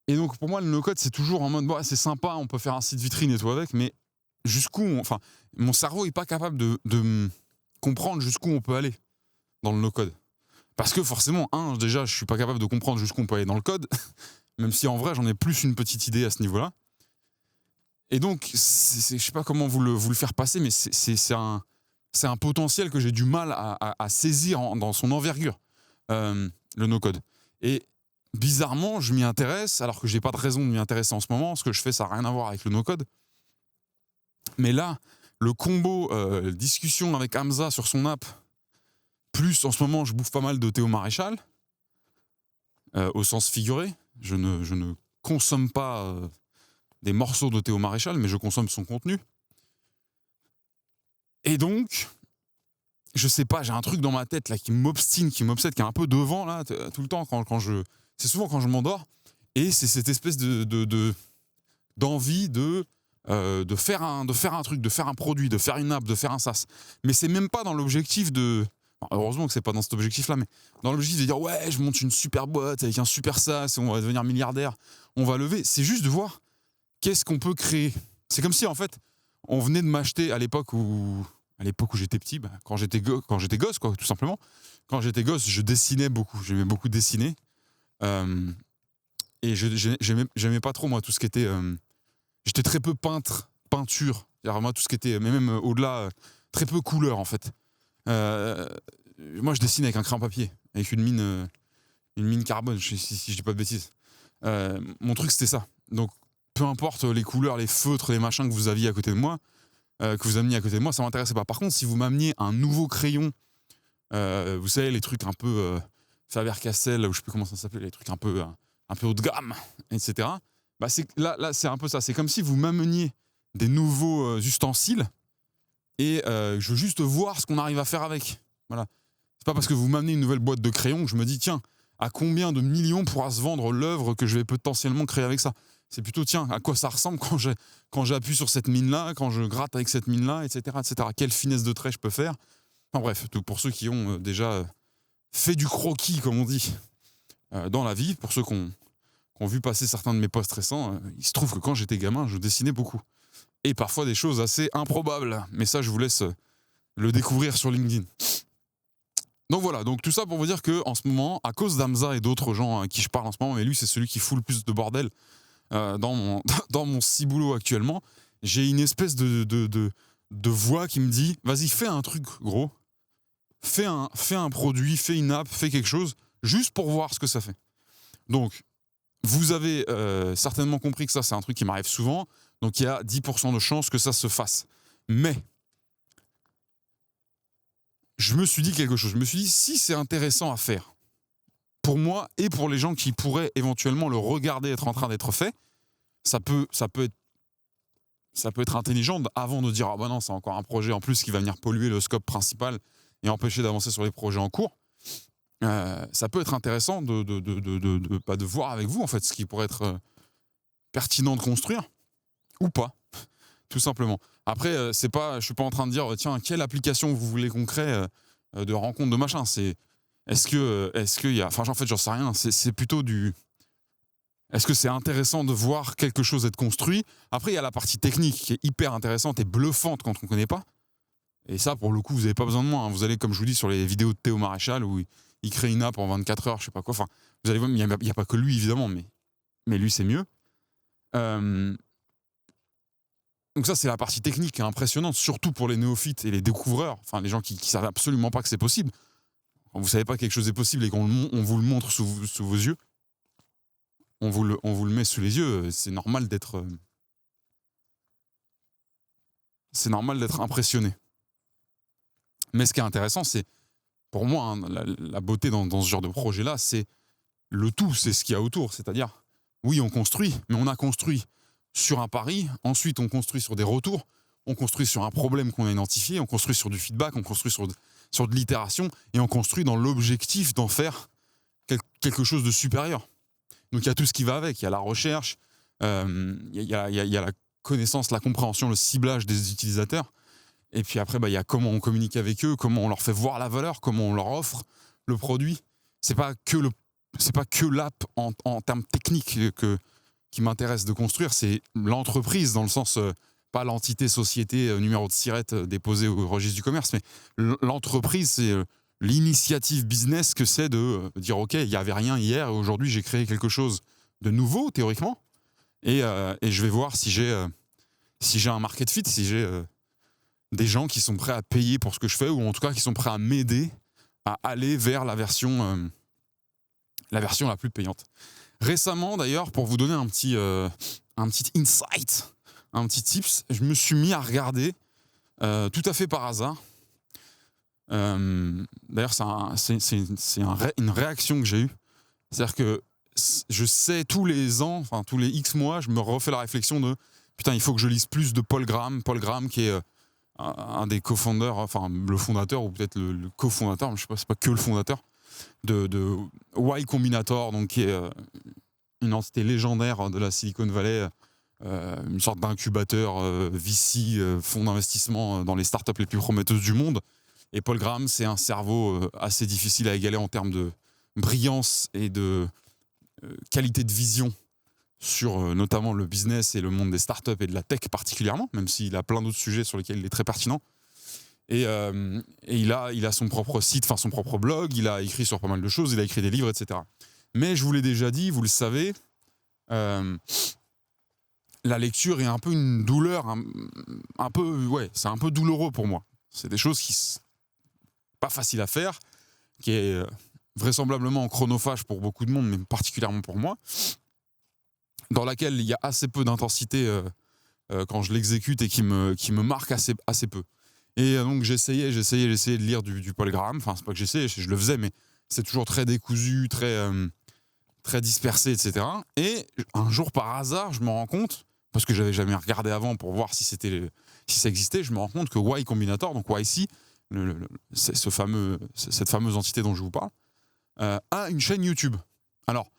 Et donc, pour moi, le no-code, c'est toujours en mode, c'est sympa, on peut faire un site vitrine et tout avec, mais enfin, mon cerveau n'est pas capable de comprendre jusqu'où on peut aller dans le no-code. Parce que forcément, déjà, je suis pas capable de comprendre jusqu'où on peut aller dans le code, même si en vrai, j'en ai plus une petite idée à ce niveau-là. Et donc, je sais pas comment vous le faire passer, mais c'est un potentiel que j'ai du mal à saisir dans son envergure, le no-code. Et bizarrement, je m'y intéresse, alors que j'ai pas de raison de m'y intéresser en ce moment. Ce que je fais, ça n'a rien à voir avec le no-code. Mais là, le combo discussion avec Hamza sur son app, plus en ce moment, je bouffe pas mal de Théo Maréchal, au sens figuré. Je ne consomme pas des morceaux de Théo Maréchal, mais je consomme son contenu. Et donc, je sais pas, j'ai un truc dans ma tête là qui m'obstine, qui m'obsède, qui est un peu devant là, tout le temps c'est souvent quand je m'endors, et c'est cette espèce d'envie de faire un truc, de faire un produit, de faire une app, de faire un SaaS. Mais c'est même pas dans l'objectif de... Heureusement que c'est pas dans cet objectif-là, mais dans l'objectif de dire ouais, je monte une super boîte avec un super SaaS et on va devenir milliardaire, on va lever. C'est juste de voir qu'est-ce qu'on peut créer. C'est comme si en fait, on venait de m'acheter à l'époque où j'étais petit, quand j'étais gosse, quoi, tout simplement. Quand j'étais gosse, je dessinais beaucoup, j'aimais beaucoup dessiner. Et j'aimais pas trop, moi, tout ce qui était... j'étais très peu peinture. C'est-à-dire, moi, tout ce qui était, mais même au-delà, très peu couleur, en fait. Moi, je dessine avec un crayon papier, avec une mine carbone, si je dis pas de bêtises. Mon truc, c'était ça. Donc, peu importe les couleurs, les feutres, les machins que vous aviez à côté de moi, que vous ameniez à côté de moi, ça m'intéressait pas. Par contre, si vous m'ameniez un nouveau crayon, vous savez, les trucs un peu Faber-Castell, ou je sais plus comment ça s'appelait, les trucs un peu haut de gamme, etc. Là, c'est un peu ça. C'est comme si vous m'ameniez des nouveaux ustensiles et je veux juste voir ce qu'on arrive à faire avec. Voilà. C'est pas parce que vous m'amenez une nouvelle boîte de crayons que je me dis, tiens, à combien de millions pourra se vendre l'œuvre que je vais potentiellement créer avec ça. C'est plutôt, tiens, à quoi ça ressemble quand j'appuie sur cette mine-là, quand je gratte avec cette mine-là, etc., etc. Quelle finesse de trait je peux faire. Enfin bref, pour ceux qui ont déjà fait du croquis, comme on dit, dans la vie, pour ceux qui ont vu passer certains de mes posts récents, il se trouve que quand j'étais gamin, je dessinais beaucoup. Et parfois des choses assez improbables. Mais ça, je vous laisse le découvrir sur LinkedIn. Donc voilà, donc tout ça pour vous dire qu'en ce moment, à cause d'Hamza et d'autres gens à qui je parle en ce moment, mais lui c'est celui qui fout le plus de bordel dans mon ciboulot actuellement, j'ai une espèce de voix qui me dit « Vas-y, fais un truc gros, fais un produit, fais une app, fais quelque chose, juste pour voir ce que ça fait. » Donc, vous avez certainement compris que ça c'est un truc qui m'arrive souvent, donc il y a 10% de chances que ça se fasse. Mais je me suis dit quelque chose. Je me suis dit, si c'est intéressant à faire, pour moi et pour les gens qui pourraient éventuellement le regarder être en train d'être fait, ça peut être intelligent avant de dire « Ah bah non, c'est encore un projet en plus qui va venir polluer le scope principal et empêcher d'avancer sur les projets en cours. » Ça peut être intéressant de voir avec vous en fait ce qui pourrait être pertinent de construire ou pas, tout simplement. Après, je suis pas en train de dire tiens, quelle application vous voulez qu'on crée de rencontre de machin. Est-ce qu'il y a, enfin en fait j'en sais rien. C'est plutôt est-ce que c'est intéressant de voir quelque chose être construit. Après il y a la partie technique qui est hyper intéressante et bluffante quand on connaît pas. Et ça pour le coup vous n'avez pas besoin de moi. Hein. Vous allez comme je vous dis sur les vidéos de Théo Maréchal où il crée une app en 24 heures, je sais pas quoi. Enfin vous allez voir, il y a pas que lui évidemment, mais lui c'est mieux. Donc ça, c'est la partie technique qui est impressionnante, surtout pour les néophytes et les découvreurs, enfin les gens qui savent absolument pas que c'est possible. Quand vous savez pas que quelque chose est possible et qu'on vous le montre sous vos yeux, on vous le met sous les yeux, c'est normal d'être impressionné. Mais ce qui est intéressant, c'est, pour moi, hein, la beauté dans ce genre de projet-là, c'est le tout, c'est ce qu'il y a autour. C'est-à-dire, oui, on construit, mais on a construit sur un pari, ensuite on construit sur des retours, on construit sur un problème qu'on a identifié, on construit sur du feedback, on construit sur de l'itération, et on construit dans l'objectif d'en faire quelque chose de supérieur. Donc il y a tout ce qui va avec, il y a la recherche, il y a la connaissance, la compréhension, le ciblage des utilisateurs, et puis après il y a comment on communique avec eux, comment on leur fait voir la valeur, comment on leur offre le produit. C'est pas que l'app en termes techniques qui m'intéresse de construire, c'est l'entreprise, dans le sens, pas l'entité société numéro de SIRET déposée au registre du commerce, mais l'entreprise, c'est l'initiative business que c'est de dire ok, il n'y avait rien hier et aujourd'hui j'ai créé quelque chose de nouveau théoriquement et je vais voir si j'ai un market fit, si j'ai des gens qui sont prêts à payer pour ce que je fais ou en tout cas qui sont prêts à m'aider à aller vers la version la plus payante. Récemment, d'ailleurs, pour vous donner un petit insight, un petit tips, je me suis mis à regarder, tout à fait par hasard. D'ailleurs, c'est une réaction que j'ai eue. C'est-à-dire que je sais tous les ans, enfin tous les X mois, je me refais la réflexion de putain, il faut que je lise plus de Paul Graham. Paul Graham qui est un des co-founders, enfin le fondateur ou peut-être le cofondateur, je sais pas, c'est pas que le fondateur de Y Combinator, donc qui est une entité légendaire de la Silicon Valley, une sorte d'incubateur VC, fonds d'investissement dans les startups les plus prometteuses du monde. Et Paul Graham, c'est un cerveau assez difficile à égaler en termes de brillance et de qualité de vision sur notamment le business et le monde des startups et de la tech particulièrement, même s'il a plein d'autres sujets sur lesquels il est très pertinent. Et il a son propre site, enfin son propre blog, il a écrit sur pas mal de choses, il a écrit des livres, etc. Mais je vous l'ai déjà dit, vous le savez, la lecture est un peu une douleur, c'est un peu douloureux pour moi. C'est des choses qui sont pas faciles à faire, qui est vraisemblablement chronophage pour beaucoup de monde, mais particulièrement pour moi, dans laquelle il y a assez peu d'intensité quand je l'exécute et qui me marque assez peu. Et donc j'essayais de lire du Paul Graham. Enfin, c'est pas que j'essayais, je le faisais, mais c'est toujours très décousu, très dispersé, etc. Et un jour, par hasard, je me rends compte, parce que j'avais jamais regardé avant pour voir si ça existait, je me rends compte que Y Combinator, donc YC, cette fameuse entité dont je vous parle, a une chaîne YouTube. Alors,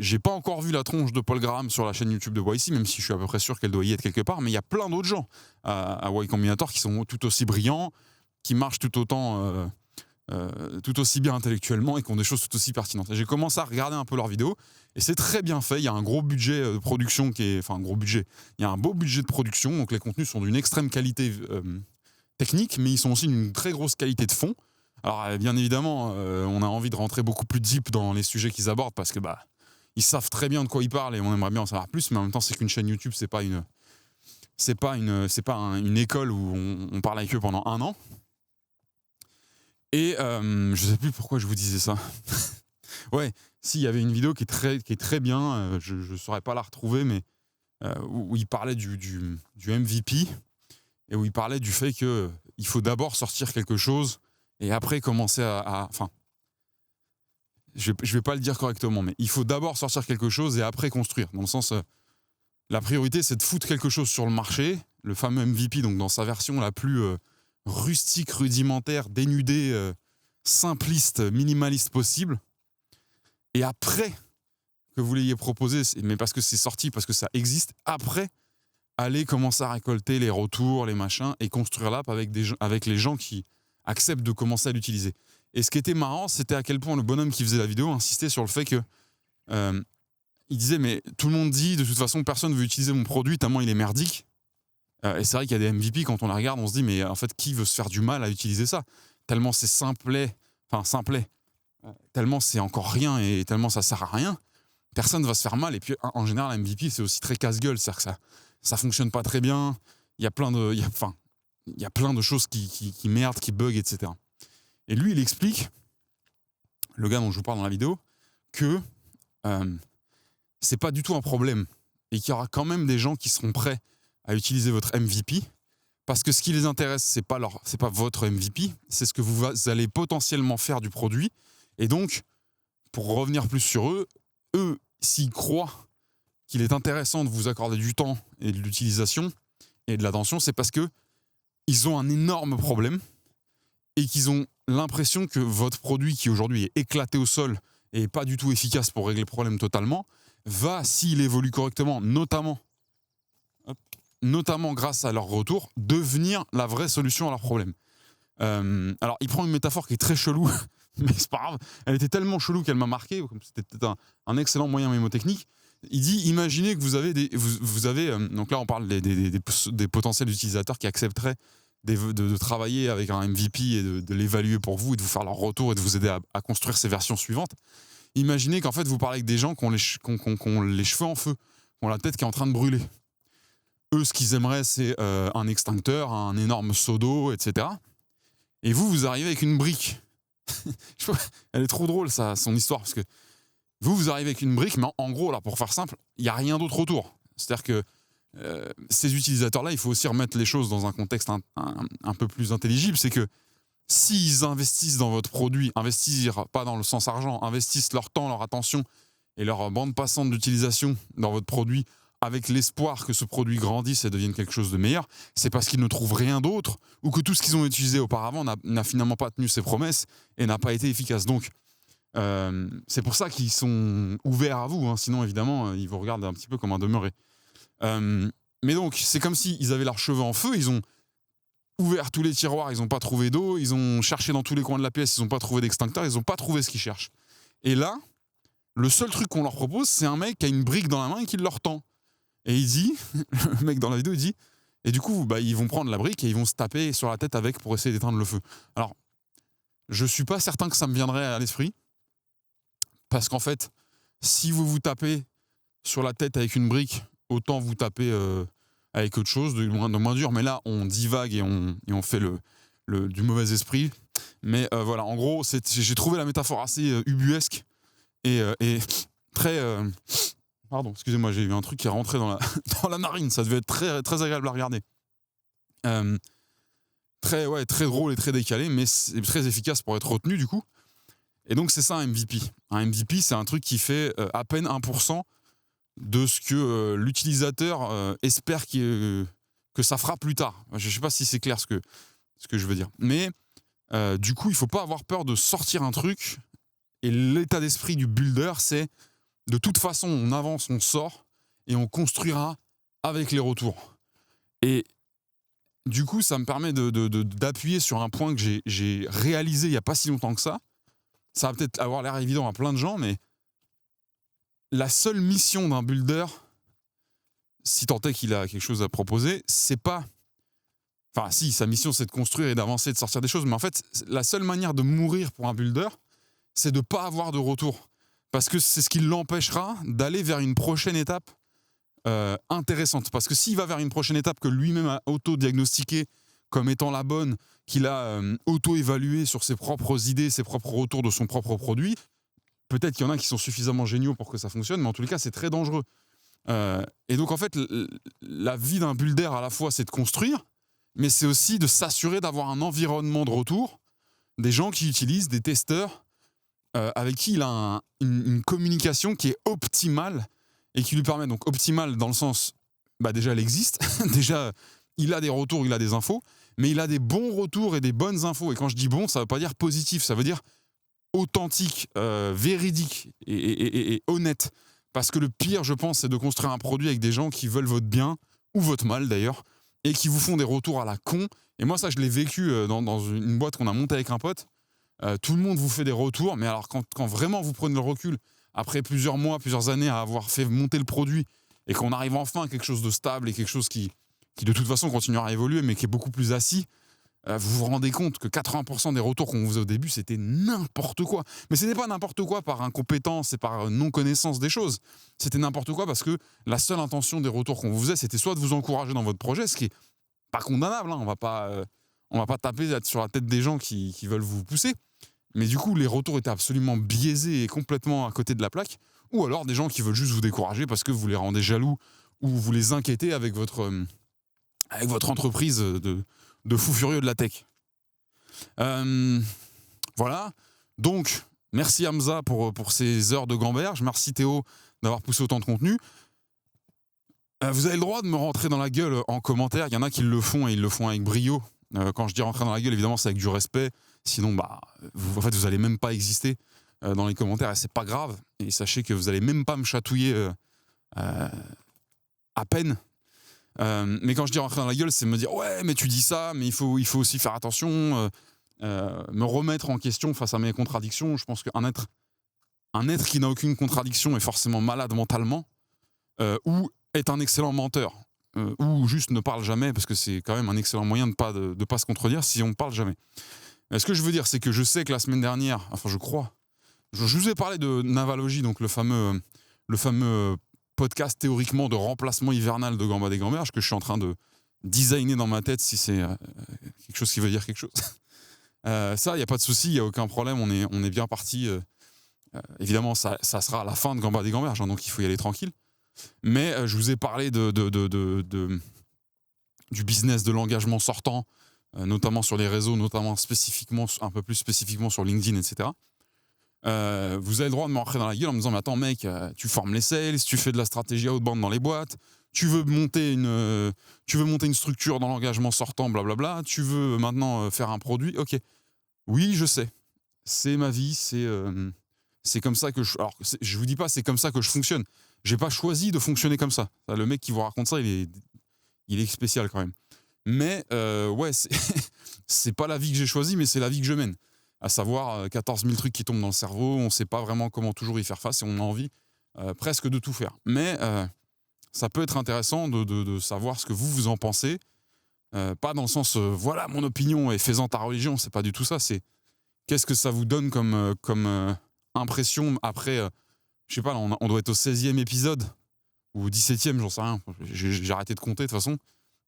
j'ai pas encore vu la tronche de Paul Graham sur la chaîne YouTube de YC, même si je suis à peu près sûr qu'elle doit y être quelque part, mais il y a plein d'autres gens à Y Combinator qui sont tout aussi brillants, qui marchent tout aussi bien intellectuellement et qui ont des choses tout aussi pertinentes. Et j'ai commencé à regarder un peu leurs vidéos et c'est très bien fait. Il y a un gros budget de production il y a un beau budget de production, donc les contenus sont d'une extrême qualité techniques, mais ils sont aussi d'une très grosse qualité de fond. Alors bien évidemment, on a envie de rentrer beaucoup plus deep dans les sujets qu'ils abordent parce que ils savent très bien de quoi ils parlent et on aimerait bien en savoir plus, mais en même temps c'est qu'une chaîne YouTube, c'est pas une école où on parle avec eux pendant 1 an. Et je sais plus pourquoi je vous disais ça. Ouais, si, il y avait une vidéo qui est très bien, je ne saurais pas la retrouver, mais où il parlait du MVP et où il parlait du fait qu'il faut d'abord sortir quelque chose et après commencer enfin, je vais pas le dire correctement, mais il faut d'abord sortir quelque chose et après construire. Dans le sens, la priorité, c'est de foutre quelque chose sur le marché, le fameux MVP, donc dans sa version la plus rustique, rudimentaire, dénudée, simpliste, minimaliste possible. Et après que vous l'ayez proposé, mais parce que c'est sorti, parce que ça existe, après, allez commencer à récolter les retours, les machins, et construire l'app avec les gens qui acceptent de commencer à l'utiliser. Et ce qui était marrant, c'était à quel point le bonhomme qui faisait la vidéo insistait sur le fait que il disait, mais tout le monde dit, de toute façon, personne ne veut utiliser mon produit tellement il est merdique. Et c'est vrai qu'il y a des MVP, quand on la regarde, on se dit, mais en fait, qui veut se faire du mal à utiliser ça ? Tellement c'est simplet, tellement c'est encore rien et tellement ça sert à rien, personne ne va se faire mal. Et puis, en général, un MVP, c'est aussi très casse-gueule, c'est-à-dire que ça fonctionne pas très bien, il y a plein de choses qui merdent, qui bug, etc. Et lui, il explique, le gars dont je vous parle dans la vidéo, que c'est pas du tout un problème et qu'il y aura quand même des gens qui seront prêts à utiliser votre MVP parce que ce qui les intéresse, c'est pas votre MVP, c'est ce que vous allez potentiellement faire du produit. Et donc, pour revenir plus sur eux, s'ils croient qu'il est intéressant de vous accorder du temps et de l'utilisation et de l'attention, c'est parce que ils ont un énorme problème et qu'ils ont l'impression que votre produit, qui aujourd'hui est éclaté au sol et pas du tout efficace pour régler le problème totalement, va, s'il évolue correctement, notamment grâce à leur retour, devenir la vraie solution à leur problème. Alors, il prend une métaphore qui est très chelou, mais c'est pas grave. Elle était tellement chelou qu'elle m'a marqué, c'était peut-être un excellent moyen mémotechnique. Il dit, imaginez que vous avez donc là on parle des potentiels utilisateurs qui accepteraient de travailler avec un MVP et de l'évaluer pour vous et de vous faire leur retour et de vous aider à construire ces versions suivantes. Imaginez qu'en fait vous parlez avec des gens qui ont les cheveux en feu, qui ont la tête qui est en train de brûler. Eux, ce qu'ils aimeraient, c'est un extincteur, un énorme seau d'eau, etc. Et vous arrivez avec une brique. Elle est trop drôle, son histoire, parce que vous arrivez avec une brique, mais en gros, là, pour faire simple, il n'y a rien d'autre autour. C'est-à-dire que ces utilisateurs-là, il faut aussi remettre les choses dans un contexte un peu plus intelligible. C'est que s'ils investissent dans votre produit, investir pas dans le sens argent, investissent leur temps, leur attention et leur bande passante d'utilisation dans votre produit avec l'espoir que ce produit grandisse et devienne quelque chose de meilleur, c'est parce qu'ils ne trouvent rien d'autre ou que tout ce qu'ils ont utilisé auparavant n'a finalement pas tenu ses promesses et n'a pas été efficace. Donc, c'est pour ça qu'ils sont ouverts à vous, hein. Sinon, évidemment, ils vous regardent un petit peu comme un demeuré. Mais donc, c'est comme s'ils avaient leurs cheveux en feu, ils ont ouvert tous les tiroirs, ils n'ont pas trouvé d'eau, ils ont cherché dans tous les coins de la pièce, ils n'ont pas trouvé d'extincteur, ils n'ont pas trouvé ce qu'ils cherchent. Et là, le seul truc qu'on leur propose, c'est un mec qui a une brique dans la main et qui leur tend. Et il dit, le mec dans la vidéo, il dit, et du coup, ils vont prendre la brique et ils vont se taper sur la tête avec pour essayer d'éteindre le feu. Alors, je suis pas certain que ça me viendrait à l'esprit, parce qu'en fait, si vous vous tapez sur la tête avec une brique, autant vous taper avec autre chose, de moins dur. Mais là, on divague et on fait du mauvais esprit. Mais voilà, en gros, j'ai trouvé la métaphore assez ubuesque et très... Pardon, excusez-moi, j'ai eu un truc qui est rentré dans la narine. Ça devait être très, très agréable à regarder. Très drôle et très décalé, mais c'est très efficace pour être retenu, du coup. Et donc, c'est ça un MVP. Un MVP, c'est un truc qui fait à peine 1% de ce que l'utilisateur espère que ça fera plus tard. Je ne sais pas si c'est clair ce que je veux dire. Mais du coup, il ne faut pas avoir peur de sortir un truc. Et l'état d'esprit du builder, c'est de toute façon, on avance, on sort et on construira avec les retours. Et du coup, ça me permet d'appuyer sur un point que j'ai réalisé il n'y a pas si longtemps que ça. Ça va peut-être avoir l'air évident à plein de gens, mais la seule mission d'un builder, si tant est qu'il a quelque chose à proposer, c'est pas Enfin, si, sa mission, c'est de construire et d'avancer, de sortir des choses. Mais en fait, la seule manière de mourir pour un builder, c'est de ne pas avoir de retour. Parce que c'est ce qui l'empêchera d'aller vers une prochaine étape intéressante. Parce que s'il va vers une prochaine étape que lui-même a auto-diagnostiquée comme étant la bonne, qu'il a auto-évaluée sur ses propres idées, ses propres retours de son propre produit, peut-être qu'il y en a qui sont suffisamment géniaux pour que ça fonctionne, mais en tous les cas, c'est très dangereux. Et donc, en fait, la vie d'un builder, à la fois, c'est de construire, mais c'est aussi de s'assurer d'avoir un environnement de retour, des gens qui utilisent, des testeurs, avec qui il a une communication qui est optimale et qui lui permet, donc optimale dans le sens, déjà elle existe, déjà il a des retours, il a des infos, mais il a des bons retours et des bonnes infos. Et quand je dis bon, ça ne veut pas dire positif, ça veut dire authentique, véridique et honnête. Parce que le pire, je pense, c'est de construire un produit avec des gens qui veulent votre bien, ou votre mal d'ailleurs, et qui vous font des retours à la con. Et moi, ça, je l'ai vécu dans une boîte qu'on a montée avec un pote. Tout le monde vous fait des retours, mais alors quand vraiment vous prenez le recul, après plusieurs mois, plusieurs années à avoir fait monter le produit, et qu'on arrive enfin à quelque chose de stable et quelque chose qui de toute façon continuera à évoluer, mais qui est beaucoup plus assis, vous vous rendez compte que 80% des retours qu'on vous faisait au début, c'était n'importe quoi. Mais ce n'était pas n'importe quoi par incompétence et par non-connaissance des choses. C'était n'importe quoi parce que la seule intention des retours qu'on vous faisait, c'était soit de vous encourager dans votre projet, ce qui est pas condamnable, hein. On va pas taper sur la tête des gens qui veulent vous pousser. Mais du coup, les retours étaient absolument biaisés et complètement à côté de la plaque. Ou alors des gens qui veulent juste vous décourager parce que vous les rendez jaloux ou vous les inquiétez avec votre entreprise de fou furieux de la tech. Voilà. Donc, merci Hamza pour ces heures de gamberge. Merci Théo d'avoir poussé autant de contenu. Vous avez le droit de me rentrer dans la gueule en commentaire. Il y en a qui le font et ils le font avec brio. Quand je dis rentrer dans la gueule, évidemment, c'est avec du respect. Sinon, vous allez même pas exister dans les commentaires et c'est pas grave. Et sachez que vous allez même pas me chatouiller à peine. Mais quand je dis rentrer dans la gueule, c'est me dire ouais, mais tu dis ça, mais il faut aussi faire attention, me remettre en question face à mes contradictions. Je pense qu'un être qui n'a aucune contradiction est forcément malade mentalement, ou est un excellent menteur, ou juste ne parle jamais, parce que c'est quand même un excellent moyen de pas se contredire si on ne parle jamais. Ce que je veux dire, c'est que je sais que la semaine dernière, enfin je crois, je vous ai parlé de Navalogie, donc le fameux podcast théoriquement de remplacement hivernal de Gambas des Gamberges, que je suis en train de designer dans ma tête, si c'est quelque chose qui veut dire quelque chose. Ça, il n'y a pas de souci, il n'y a aucun problème, on est bien parti. Évidemment, ça sera à la fin de Gambas des Gamberges, hein, donc il faut y aller tranquille. Mais je vous ai parlé du business de l'engagement sortant, notamment sur les réseaux, notamment un peu plus spécifiquement sur LinkedIn, etc. Vous avez le droit de me rentrer dans la gueule en me disant mais attends mec, tu formes les sales, tu fais de la stratégie outbound dans les boîtes, tu veux monter une structure dans l'engagement sortant, blablabla, tu veux maintenant faire un produit, ok. Oui, je sais, c'est ma vie, c'est comme ça que je vous dis pas c'est comme ça que je fonctionne. J'ai pas choisi de fonctionner comme ça. Le mec qui vous raconte ça, il est spécial quand même. Mais ouais, c'est pas la vie que j'ai choisie, mais c'est la vie que je mène. À savoir 14 000 trucs qui tombent dans le cerveau, on sait pas vraiment comment toujours y faire face et on a envie presque de tout faire. Mais ça peut être intéressant de savoir ce que vous en pensez. Pas dans le sens voilà mon opinion et fais-en ta religion, c'est pas du tout ça. C'est qu'est-ce que ça vous donne comme impression après, je sais pas, on doit être au 16e épisode ou au 17e, j'en sais rien. J'ai arrêté de compter de toute façon.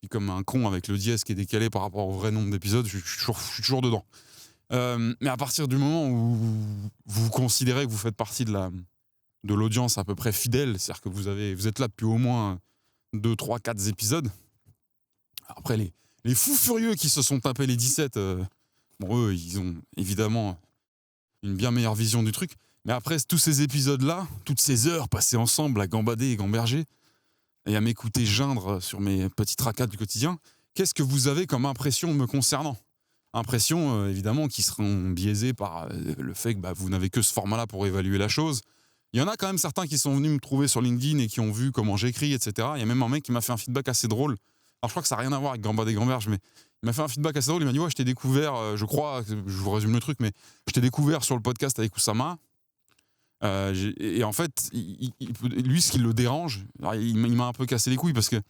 Puis comme un con avec le dièse qui est décalé par rapport au vrai nombre d'épisodes, je suis toujours dedans. Mais à partir du moment où vous considérez que vous faites partie de l'audience à peu près fidèle, c'est-à-dire que vous êtes là depuis au moins 2, 3, 4 épisodes. Après, les fous furieux qui se sont tapés les 17, eux, ils ont évidemment une bien meilleure vision du truc. Mais après tous ces épisodes-là, toutes ces heures passées ensemble à gambader et gamberger, et à m'écouter geindre sur mes petits tracas du quotidien, qu'est-ce que vous avez comme impression me concernant ? Impressions, évidemment, qui seront biaisées par le fait que vous n'avez que ce format-là pour évaluer la chose. Il y en a quand même certains qui sont venus me trouver sur LinkedIn et qui ont vu comment j'écris, etc. Il y a même un mec qui m'a fait un feedback assez drôle. Alors je crois que ça n'a rien à voir avec Gambas des Gamberges, mais il m'a fait un feedback assez drôle. Il m'a dit ouais, je t'ai découvert, je crois, je vous résume le truc, mais je t'ai découvert sur le podcast avec Oussama. Et en fait, lui, ce qui le dérange, il m'a un peu cassé les couilles parce que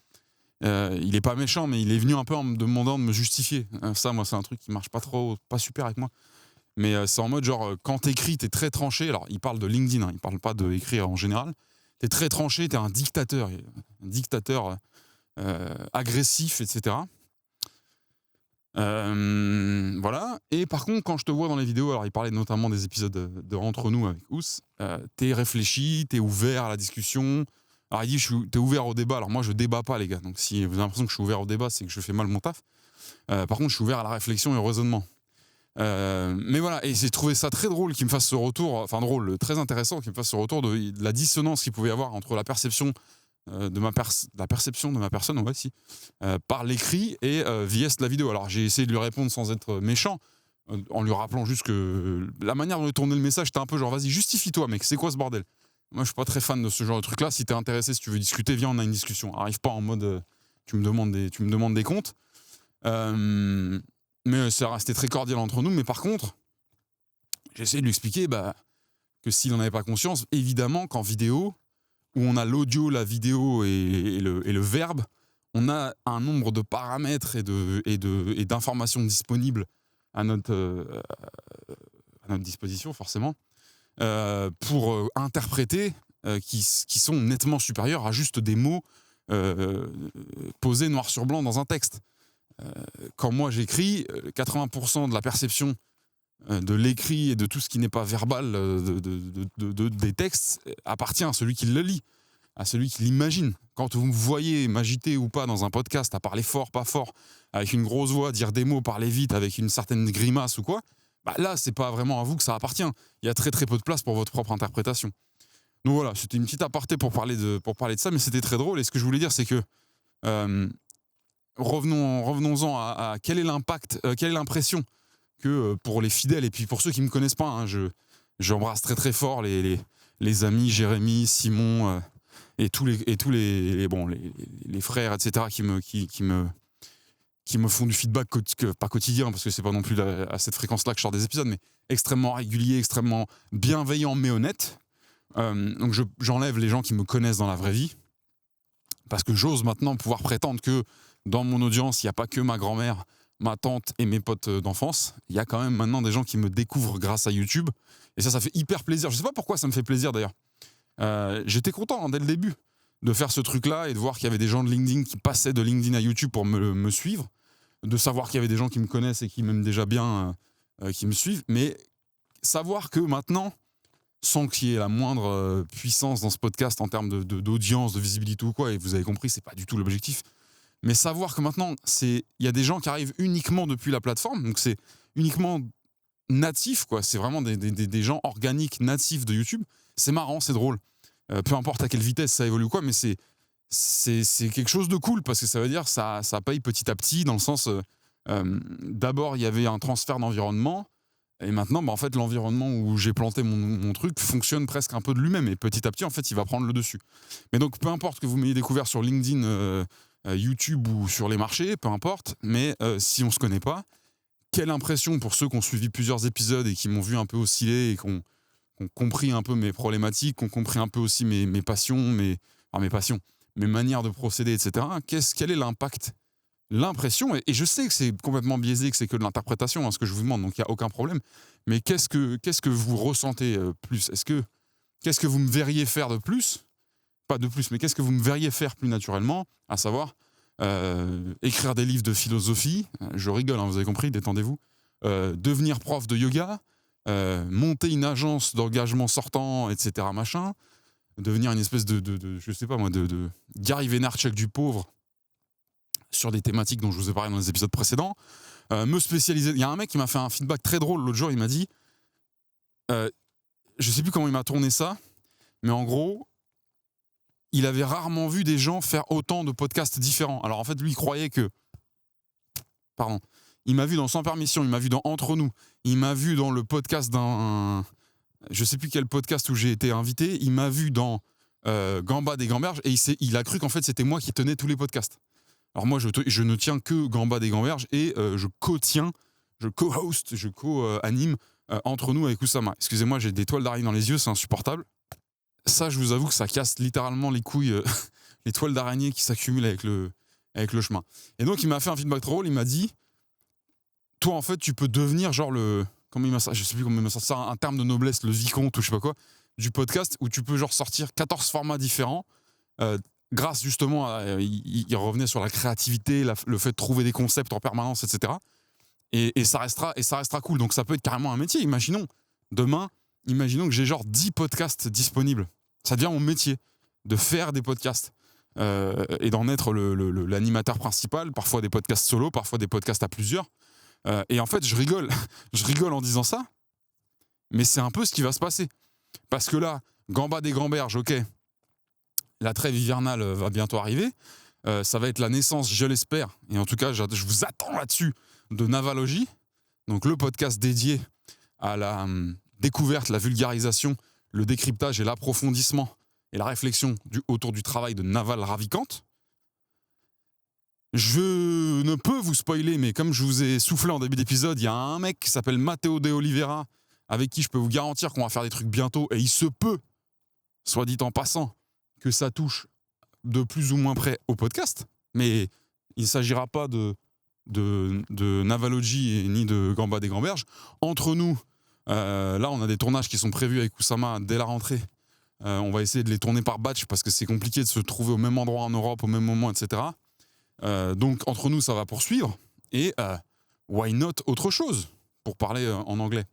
il est pas méchant, mais il est venu un peu en me demandant de me justifier. Ça, moi, c'est un truc qui marche pas super avec moi. Mais c'est en mode genre, quand t'écris, t'es très tranché. Alors, il parle de LinkedIn, il parle pas d'écrire en général. T'es très tranché, t'es un dictateur agressif, etc. Voilà. Et par contre, quand je te vois dans les vidéos, alors il parlait notamment des épisodes de Entre nous avec Ous, t'es réfléchi, t'es ouvert à la discussion. Alors il dit t'es ouvert au débat. Alors moi je débat pas, les gars. Donc si vous avez l'impression que je suis ouvert au débat, c'est que je fais mal mon taf. Par contre, je suis ouvert à la réflexion et au raisonnement. Mais voilà, et j'ai trouvé ça très drôle qu'il me fasse ce retour, enfin drôle, très intéressant qu'il me fasse ce retour de la dissonance qu'il pouvait y avoir entre la perception la perception de ma personne, ouais, si, par l'écrit et via la vidéo. Alors j'ai essayé de lui répondre sans être méchant, en lui rappelant juste que la manière dont il tournait le message, c'était un peu genre vas-y, justifie-toi, mec, c'est quoi ce bordel? Moi, je suis pas très fan de ce genre de truc-là. Si t'es intéressé, si tu veux discuter, viens, on a une discussion. Arrive pas en mode tu me demandes des comptes. Mais c'est resté très cordial entre nous. Mais par contre, j'ai essayé de lui expliquer que s'il n'en avait pas conscience, évidemment qu'en vidéo, où on a l'audio, la vidéo et le verbe, on a un nombre de paramètres et d'informations disponibles à notre disposition, forcément, pour interpréter, qui sont nettement supérieurs à juste des mots posés noir sur blanc dans un texte. Quand moi j'écris, 80% de la perception de l'écrit et de tout ce qui n'est pas verbal des textes appartient à celui qui le lit, à celui qui l'imagine. Quand vous me voyez m'agiter ou pas dans un podcast, à parler fort, pas fort, avec une grosse voix, dire des mots, parler vite, avec une certaine grimace ou quoi, là, c'est pas vraiment à vous que ça appartient. Il y a très très peu de place pour votre propre interprétation. Donc voilà, c'était une petite aparté pour parler de ça, mais c'était très drôle. Et ce que je voulais dire, c'est que revenons-en à quel est l'impact, quelle est l'impression que pour les fidèles et puis pour ceux qui me connaissent pas, hein, j'embrasse très très fort les amis Jérémy, Simon et tous les frères, etc. qui me font du feedback pas quotidien parce que c'est pas non plus à cette fréquence-là que je sors des épisodes, mais extrêmement régulier, extrêmement bienveillant mais honnête. Donc j'enlève les gens qui me connaissent dans la vraie vie parce que j'ose maintenant pouvoir prétendre que dans mon audience, il n'y a pas que ma grand-mère, ma tante et mes potes d'enfance. Il y a quand même maintenant des gens qui me découvrent grâce à YouTube. Et ça fait hyper plaisir. Je ne sais pas pourquoi ça me fait plaisir d'ailleurs. J'étais content dès le début de faire ce truc-là et de voir qu'il y avait des gens de LinkedIn qui passaient de LinkedIn à YouTube pour me suivre. De savoir qu'il y avait des gens qui me connaissent et qui m'aiment déjà bien, qui me suivent. Mais savoir que maintenant, sans qu'il y ait la moindre puissance dans ce podcast en termes d'audience, de visibilité ou quoi, et vous avez compris, c'est pas du tout l'objectif. Mais savoir que maintenant, il y a des gens qui arrivent uniquement depuis la plateforme, donc c'est uniquement natif, quoi. C'est vraiment des gens organiques, natifs de YouTube. C'est marrant, c'est drôle. Peu importe à quelle vitesse ça évolue ou quoi, mais c'est quelque chose de cool parce que ça veut dire que ça paye petit à petit dans le sens d'abord il y avait un transfert d'environnement et maintenant en fait l'environnement où j'ai planté mon truc fonctionne presque un peu de lui-même et petit à petit en fait il va prendre le dessus. Mais donc peu importe que vous m'ayez découvert sur LinkedIn, YouTube ou sur les marchés, peu importe, mais si on se connaît pas, quelle impression pour ceux qui ont suivi plusieurs épisodes et qui m'ont vu un peu osciller et qui ont compris un peu mes problématiques, qui ont compris un peu aussi mes passions, mes manières de procéder, etc. Quel est l'impact, l'impression, et je sais que c'est complètement biaisé, que c'est que de l'interprétation, ce que je vous demande, donc il n'y a aucun problème, mais qu'est-ce que vous ressentez plus? Qu'est-ce que vous me verriez faire de plus? Pas de plus, mais qu'est-ce que vous me verriez faire plus naturellement, à savoir écrire des livres de philosophie, je rigole, vous avez compris, détendez-vous, devenir prof de yoga, monter une agence d'engagement sortant, etc., machin, devenir une espèce je sais pas moi, de Gary Vaynerchuk du pauvre sur des thématiques dont je vous ai parlé dans les épisodes précédents, me spécialiser. Il y a un mec qui m'a fait un feedback très drôle l'autre jour, il m'a dit, je sais plus comment il m'a tourné ça, mais en gros, il avait rarement vu des gens faire autant de podcasts différents. Alors en fait, lui, il croyait que... Pardon. Il m'a vu dans Sans Permission, il m'a vu dans Entre nous, il m'a vu dans le podcast je sais plus quel podcast où j'ai été invité, il m'a vu dans Gambad et Gamberge, et il a cru qu'en fait c'était moi qui tenais tous les podcasts. Alors moi, je ne tiens que Gambad et Gamberge, et je co-host, je co-anime Entre nous avec Oussama. Excusez-moi, j'ai des toiles d'araignée dans les yeux, c'est insupportable. Ça, je vous avoue que ça casse littéralement les couilles, les toiles d'araignée qui s'accumulent avec avec le chemin. Et donc, il m'a fait un feedback trop drôle. Il m'a dit, toi, en fait, tu peux devenir genre je sais plus comment il m'a sorti ça, un terme de noblesse, le vicomte ou je sais pas quoi, du podcast, où tu peux genre sortir 14 formats différents, grâce justement à, il revenait sur la créativité, le fait de trouver des concepts en permanence, etc. Et ça restera cool. Donc ça peut être carrément un métier. Imaginons que j'ai genre 10 podcasts disponibles. Ça devient mon métier de faire des podcasts et d'en être l'animateur principal, parfois des podcasts solo, parfois des podcasts à plusieurs. Et en fait, je rigole en disant ça, mais c'est un peu ce qui va se passer. Parce que là, Gambas des Gamberges, ok, la trêve hivernale va bientôt arriver. Ça va être la naissance, je l'espère, et en tout cas, je vous attends là-dessus, de Navalogie, donc le podcast dédié à la découverte, la vulgarisation, le décryptage et l'approfondissement et la réflexion autour du travail de Naval Ravikant. Je ne peux vous spoiler, mais comme je vous ai soufflé en début d'épisode, il y a un mec qui s'appelle Matteo De Oliveira, avec qui je peux vous garantir qu'on va faire des trucs bientôt, et il se peut, soit dit en passant, que ça touche de plus ou moins près au podcast, mais il ne s'agira pas de Navalogie ni de Gambas des Gamberges. Entre nous, là on a des tournages qui sont prévus avec Oussama dès la rentrée. On va essayer de les tourner par batch parce que c'est compliqué de se trouver au même endroit en Europe au même moment, etc. Donc entre nous ça va poursuivre, et why not autre chose pour parler en anglais.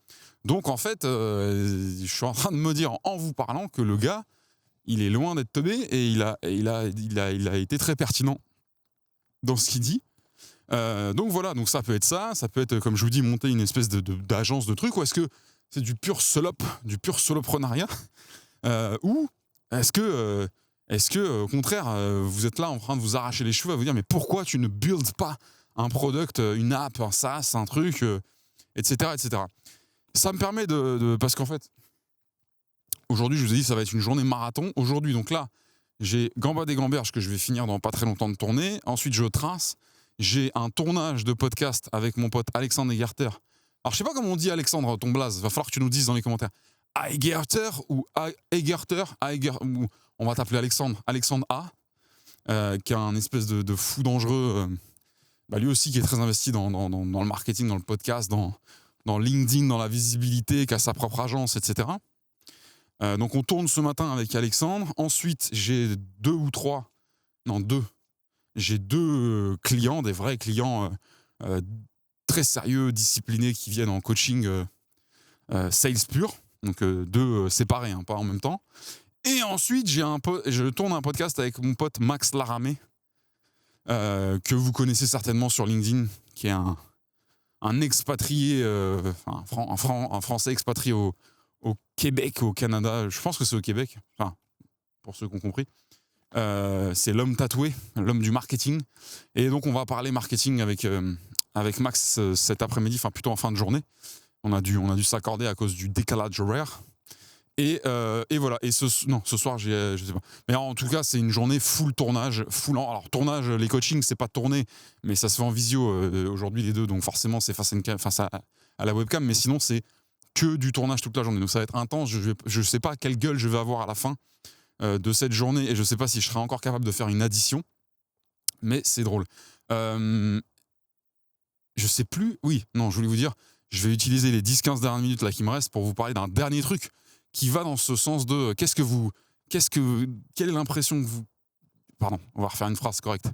Donc en fait je suis en train de me dire en vous parlant que le gars il est loin d'être teubé, et il a été très pertinent dans ce qu'il dit. Donc voilà, donc ça peut être comme je vous dis, monter une espèce d'agence de trucs, ou est-ce que c'est du pur soloprenariat, ou est-ce que au contraire vous êtes là en train de vous arracher les cheveux à vous dire mais pourquoi tu ne builds pas un product, une app, un SaaS, un truc, etc. Ça me permet parce qu'en fait aujourd'hui je vous ai dit ça va être une journée marathon aujourd'hui. Donc là j'ai Gambas des Gamberges que je vais finir dans pas très longtemps de tourner, ensuite je trace. J'ai un tournage de podcast avec mon pote Alexandre Egerter. Alors, je sais pas comment on dit Alexandre, ton blaze. Va falloir que tu nous dises dans les commentaires. Egerter ou Egerter, on va t'appeler Alexandre A, qui est un espèce de fou dangereux. Lui aussi, qui est très investi dans le marketing, dans le podcast, dans LinkedIn, dans la visibilité, qui a sa propre agence, etc. Donc, on tourne ce matin avec Alexandre. Ensuite, j'ai deux J'ai deux clients, des vrais clients très sérieux, disciplinés, qui viennent en coaching sales pur, donc deux séparés, pas en même temps. Et ensuite, je tourne un podcast avec mon pote Max Laramé, que vous connaissez certainement sur LinkedIn, qui est un expatrié, un Français expatrié au Québec, au Canada. Je pense que c'est au Québec, pour ceux qui ont compris. C'est l'homme tatoué, l'homme du marketing. Et donc, on va parler marketing avec Max cet après-midi, plutôt en fin de journée. On a dû s'accorder à cause du décalage horaire. Et voilà. Et ce soir, je sais pas. Mais en tout cas, c'est une journée full tournage, alors, tournage, les coachings, c'est pas tourné, mais ça se fait en visio aujourd'hui, les deux. Donc, forcément, c'est face à la webcam. Mais sinon, c'est que du tournage toute la journée. Donc, ça va être intense. Je sais pas quelle gueule je vais avoir à la fin de cette journée, et je sais pas si je serai encore capable de faire une addition, mais c'est drôle. Je sais plus. Je voulais vous dire, je vais utiliser les 10-15 dernières minutes là qui me restent pour vous parler d'un dernier truc qui va dans ce sens de quelle est l'impression que vous... Pardon, on va refaire une phrase correcte.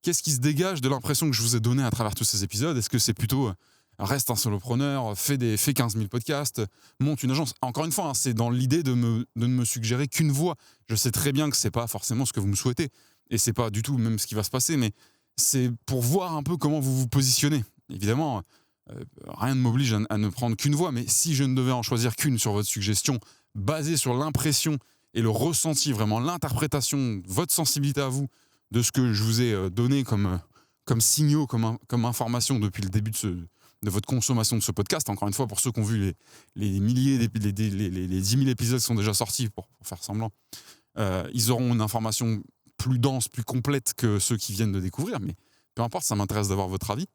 Qu'est-ce qui se dégage de l'impression que je vous ai donnée à travers tous ces épisodes? Est-ce que c'est plutôt reste un solopreneur, fais 15 000 podcasts, monte une agence? Encore une fois, c'est dans l'idée de ne me suggérer qu'une voie. Je sais très bien que c'est pas forcément ce que vous me souhaitez, et c'est pas du tout même ce qui va se passer, mais c'est pour voir un peu comment vous vous positionnez. Évidemment, rien ne m'oblige à ne prendre qu'une voie, mais si je ne devais en choisir qu'une sur votre suggestion, basée sur l'impression et le ressenti, vraiment l'interprétation, votre sensibilité à vous, de ce que je vous ai donné comme signaux, comme information depuis le début de votre consommation de ce podcast. Encore une fois, pour ceux qui ont vu les milliers, les 10 000 épisodes qui sont déjà sortis, pour faire semblant, ils auront une information plus dense, plus complète que ceux qui viennent de découvrir, mais peu importe, ça m'intéresse d'avoir votre avis.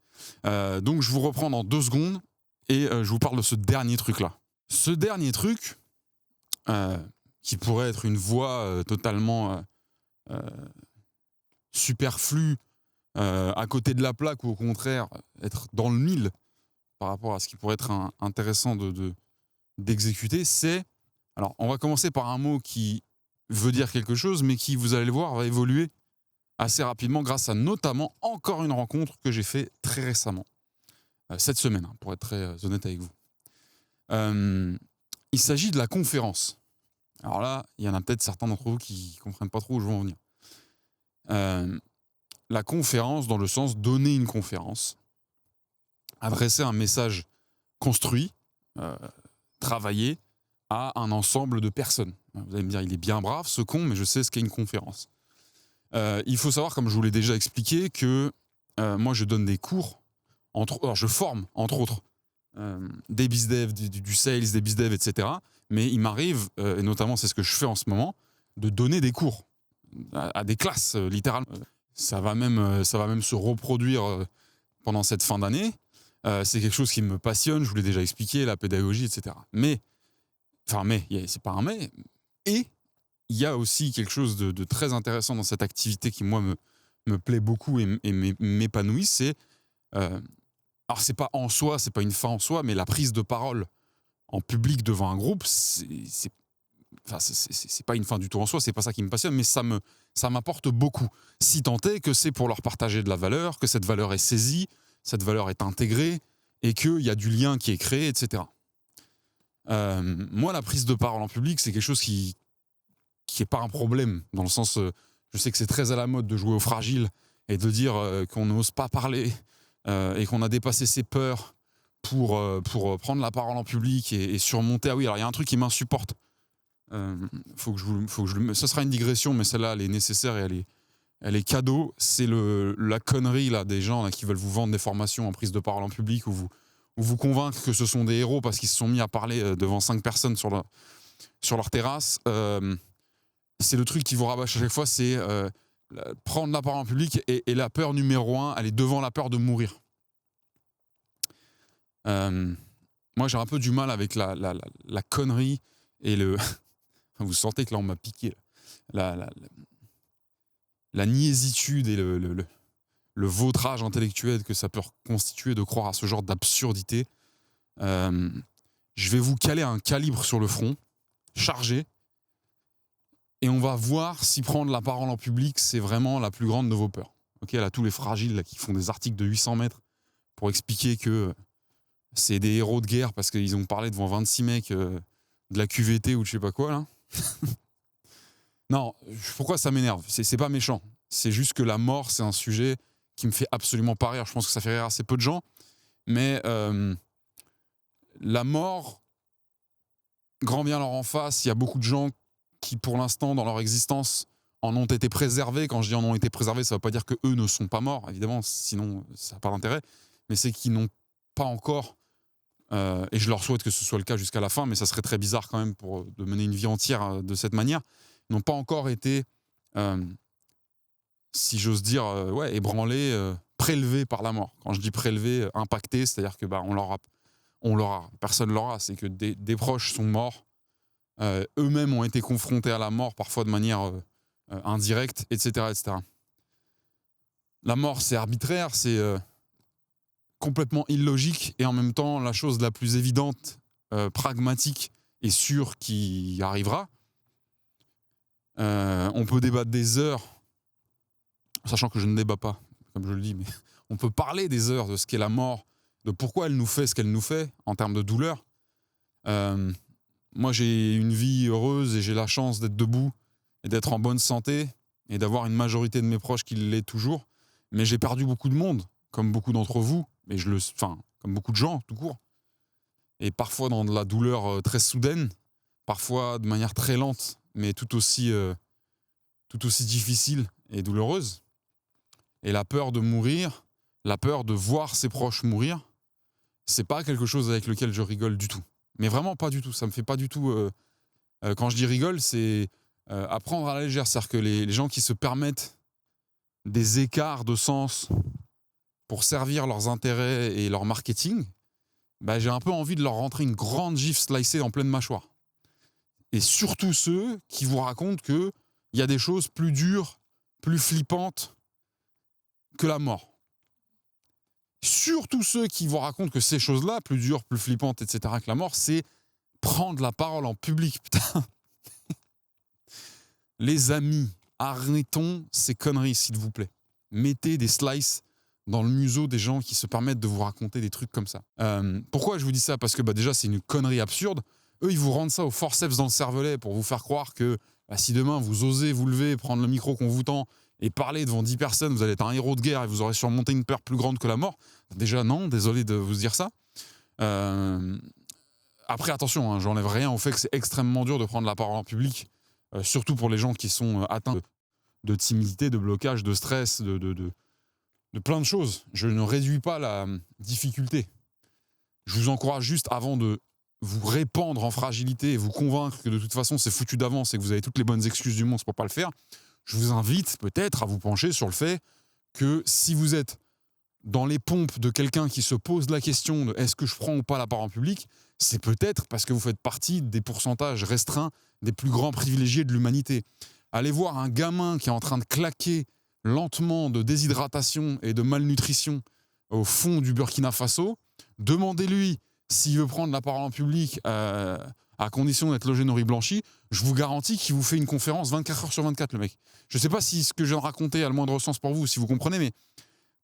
Donc je vous reprends dans 2 secondes, et je vous parle de ce dernier truc-là. Ce dernier truc, qui pourrait être une voie totalement superflue, à côté de la plaque ou au contraire être dans le mille par rapport à ce qui pourrait être intéressant d'exécuter, c'est... Alors, on va commencer par un mot qui veut dire quelque chose, mais qui, vous allez le voir, va évoluer assez rapidement grâce à notamment encore une rencontre que j'ai fait très récemment, cette semaine, pour être très honnête avec vous. Il s'agit de la conférence. Alors là, il y en a peut-être certains d'entre vous qui ne comprennent pas trop où je veux en venir. La conférence, dans le sens donner une conférence, adresser un message construit, travaillé, à un ensemble de personnes. Vous allez me dire, il est bien brave, ce con, mais je sais ce qu'est une conférence. Il faut savoir, comme je vous l'ai déjà expliqué, que moi, je donne des cours, alors je forme, entre autres, des bizdev, du sales, des bizdev, etc. Mais il m'arrive, et notamment c'est ce que je fais en ce moment, de donner des cours à des classes, littéralement. Ça va même se reproduire pendant cette fin d'année. C'est quelque chose qui me passionne, je vous l'ai déjà expliqué, la pédagogie, etc. C'est pas un mais. Et il y a aussi quelque chose de très intéressant dans cette activité qui, moi, me plaît beaucoup et m'épanouit, c'est... alors, c'est pas en soi, c'est pas une fin en soi, mais la prise de parole en public devant un groupe, c'est pas une fin du tout en soi, c'est pas ça qui me passionne, mais ça m'apporte beaucoup. Si tant est que c'est pour leur partager de la valeur, que cette valeur est saisie, cette valeur est intégrée, et qu'il y a du lien qui est créé, etc. Moi, la prise de parole en public, c'est quelque chose qui est pas un problème, dans le sens, je sais que c'est très à la mode de jouer au fragile et de dire qu'on n'ose pas parler et qu'on a dépassé ses peurs pour prendre la parole en public et surmonter. Ah oui, alors il y a un truc qui m'insupporte. Ce sera une digression, mais celle-là, elle est nécessaire et elle est cadeau. C'est la connerie là, des gens là, qui veulent vous vendre des formations en prise de parole en public ou vous convaincre que ce sont des héros parce qu'ils se sont mis à parler devant 5 personnes sur leur terrasse. C'est le truc qui vous rabâche à chaque fois, c'est prendre la parole en public et la peur numéro 1, elle est devant la peur de mourir. Moi, j'ai un peu du mal avec la connerie et vous sentez que là, on m'a piqué. La niaisitude et le vautrage intellectuel que ça peut constituer de croire à ce genre d'absurdité. Je vais vous caler un calibre sur le front, chargé, et on va voir si prendre la parole en public, c'est vraiment la plus grande de vos peurs. Okay, là, tous les fragiles là, qui font des articles de 800 mètres pour expliquer que c'est des héros de guerre parce qu'ils ont parlé devant 26 mecs de la QVT ou je sais pas quoi, là. Non, pourquoi ça m'énerve ? C'est pas méchant. C'est juste que la mort, c'est un sujet qui me fait absolument pas rire. Je pense que ça fait rire assez peu de gens. Mais la mort, grand bien leur en face, il y a beaucoup de gens qui, pour l'instant, dans leur existence, en ont été préservés. Quand je dis en ont été préservés, ça ne veut pas dire qu'eux ne sont pas morts, évidemment, sinon ça n'a pas d'intérêt. Mais c'est qu'ils n'ont pas encore, et je leur souhaite que ce soit le cas jusqu'à la fin, mais ça serait très bizarre quand même de mener une vie entière de cette manière, n'ont pas encore été, si j'ose dire, ébranlés, prélevés par la mort. Quand je dis prélevés, impactés, c'est-à-dire que personne l'aura, c'est que des proches sont morts, eux-mêmes ont été confrontés à la mort, parfois de manière indirecte, etc., etc. La mort, c'est arbitraire, c'est complètement illogique, et en même temps, la chose la plus évidente, pragmatique et sûre qui arrivera. On peut débattre des heures, sachant que je ne débat pas, comme je le dis, mais on peut parler des heures de ce qu'est la mort, de pourquoi elle nous fait ce qu'elle nous fait en termes de douleur. Moi, j'ai une vie heureuse et j'ai la chance d'être debout et d'être en bonne santé et d'avoir une majorité de mes proches qui l'est toujours. Mais j'ai perdu beaucoup de monde, comme beaucoup d'entre vous, comme beaucoup de gens, tout court. Et parfois dans de la douleur très soudaine, parfois de manière très lente, mais tout aussi difficile et douloureuse. Et la peur de mourir, la peur de voir ses proches mourir, c'est pas quelque chose avec lequel je rigole du tout. Mais vraiment pas du tout. Ça me fait pas du tout... quand je dis rigole, c'est à prendre à la légère. C'est-à-dire que les gens qui se permettent des écarts de sens pour servir leurs intérêts et leur marketing, j'ai un peu envie de leur rentrer une grande gifle slicée en pleine mâchoire. Et surtout ceux qui vous racontent qu'il y a des choses plus dures, plus flippantes, que la mort. Surtout ceux qui vous racontent que ces choses-là, plus dures, plus flippantes, etc., que la mort, c'est prendre la parole en public. Putain. Les amis, arrêtons ces conneries, s'il vous plaît. Mettez des slices dans le museau des gens qui se permettent de vous raconter des trucs comme ça. Pourquoi je vous dis ça ? Parce que déjà, c'est une connerie absurde. Eux, ils vous rendent ça au forceps dans le cervelet pour vous faire croire que si demain, vous osez vous lever, prendre le micro qu'on vous tend et parler devant 10 personnes, vous allez être un héros de guerre et vous aurez surmonté une peur plus grande que la mort. Déjà, non, désolé de vous dire ça. Après, attention, hein, j'enlève rien au fait que c'est extrêmement dur de prendre la parole en public, surtout pour les gens qui sont atteints de timidité, de blocage, de stress, de plein de choses. Je ne réduis pas la difficulté. Je vous encourage juste, avant de vous répandre en fragilité et vous convaincre que de toute façon c'est foutu d'avance et que vous avez toutes les bonnes excuses du monde pour pas le faire, je vous invite peut-être à vous pencher sur le fait que si vous êtes dans les pompes de quelqu'un qui se pose la question de est-ce que je prends ou pas la parole en public, c'est peut-être parce que vous faites partie des pourcentages restreints des plus grands privilégiés de l'humanité. Allez voir un gamin qui est en train de claquer lentement de déshydratation et de malnutrition au fond du Burkina Faso, demandez-lui s'il veut prendre la parole en public à condition d'être logé nourri blanchi, je vous garantis qu'il vous fait une conférence 24 heures sur 24, le mec. Je ne sais pas si ce que je viens de raconter a le moindre sens pour vous, si vous comprenez, mais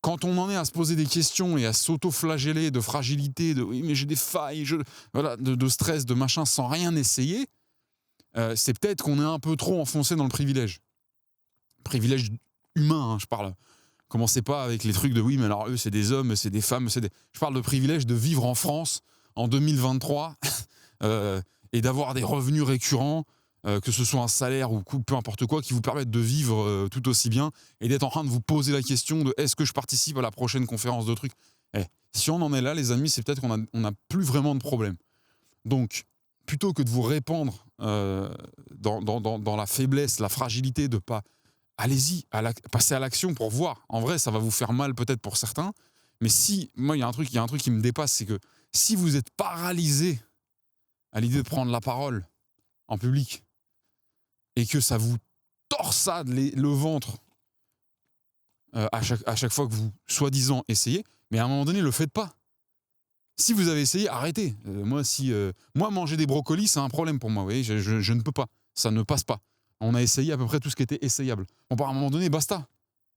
quand on en est à se poser des questions et à s'auto-flageller de fragilité, de oui, mais j'ai des failles, voilà, de stress, de machin, sans rien essayer, c'est peut-être qu'on est un peu trop enfoncé dans le privilège. Privilège humain, hein, je parle. Commencez pas avec les trucs de oui, mais alors eux, c'est des hommes, c'est des femmes, Je parle de privilège de vivre en France en 2023 et d'avoir des revenus récurrents, que ce soit un salaire ou peu importe quoi, qui vous permettent de vivre tout aussi bien et d'être en train de vous poser la question de est-ce que je participe à la prochaine conférence de trucs. Si on en est là, les amis, c'est peut-être qu'on n'a plus vraiment de problème. Donc, plutôt que de vous répandre dans la faiblesse, la fragilité de pas... Allez-y, passez à l'action pour voir. En vrai, ça va vous faire mal peut-être pour certains, mais moi, il y a un truc qui me dépasse, c'est que si vous êtes paralysé à l'idée de prendre la parole en public et que ça vous torsade le ventre à chaque fois que vous, soi-disant, essayez, mais à un moment donné, ne le faites pas. Si vous avez essayé, arrêtez. Moi, manger des brocolis, c'est un problème pour moi. Vous voyez, je ne peux pas. Ça ne passe pas. On a essayé à peu près tout ce qui était essayable. Bon, à un moment donné, basta.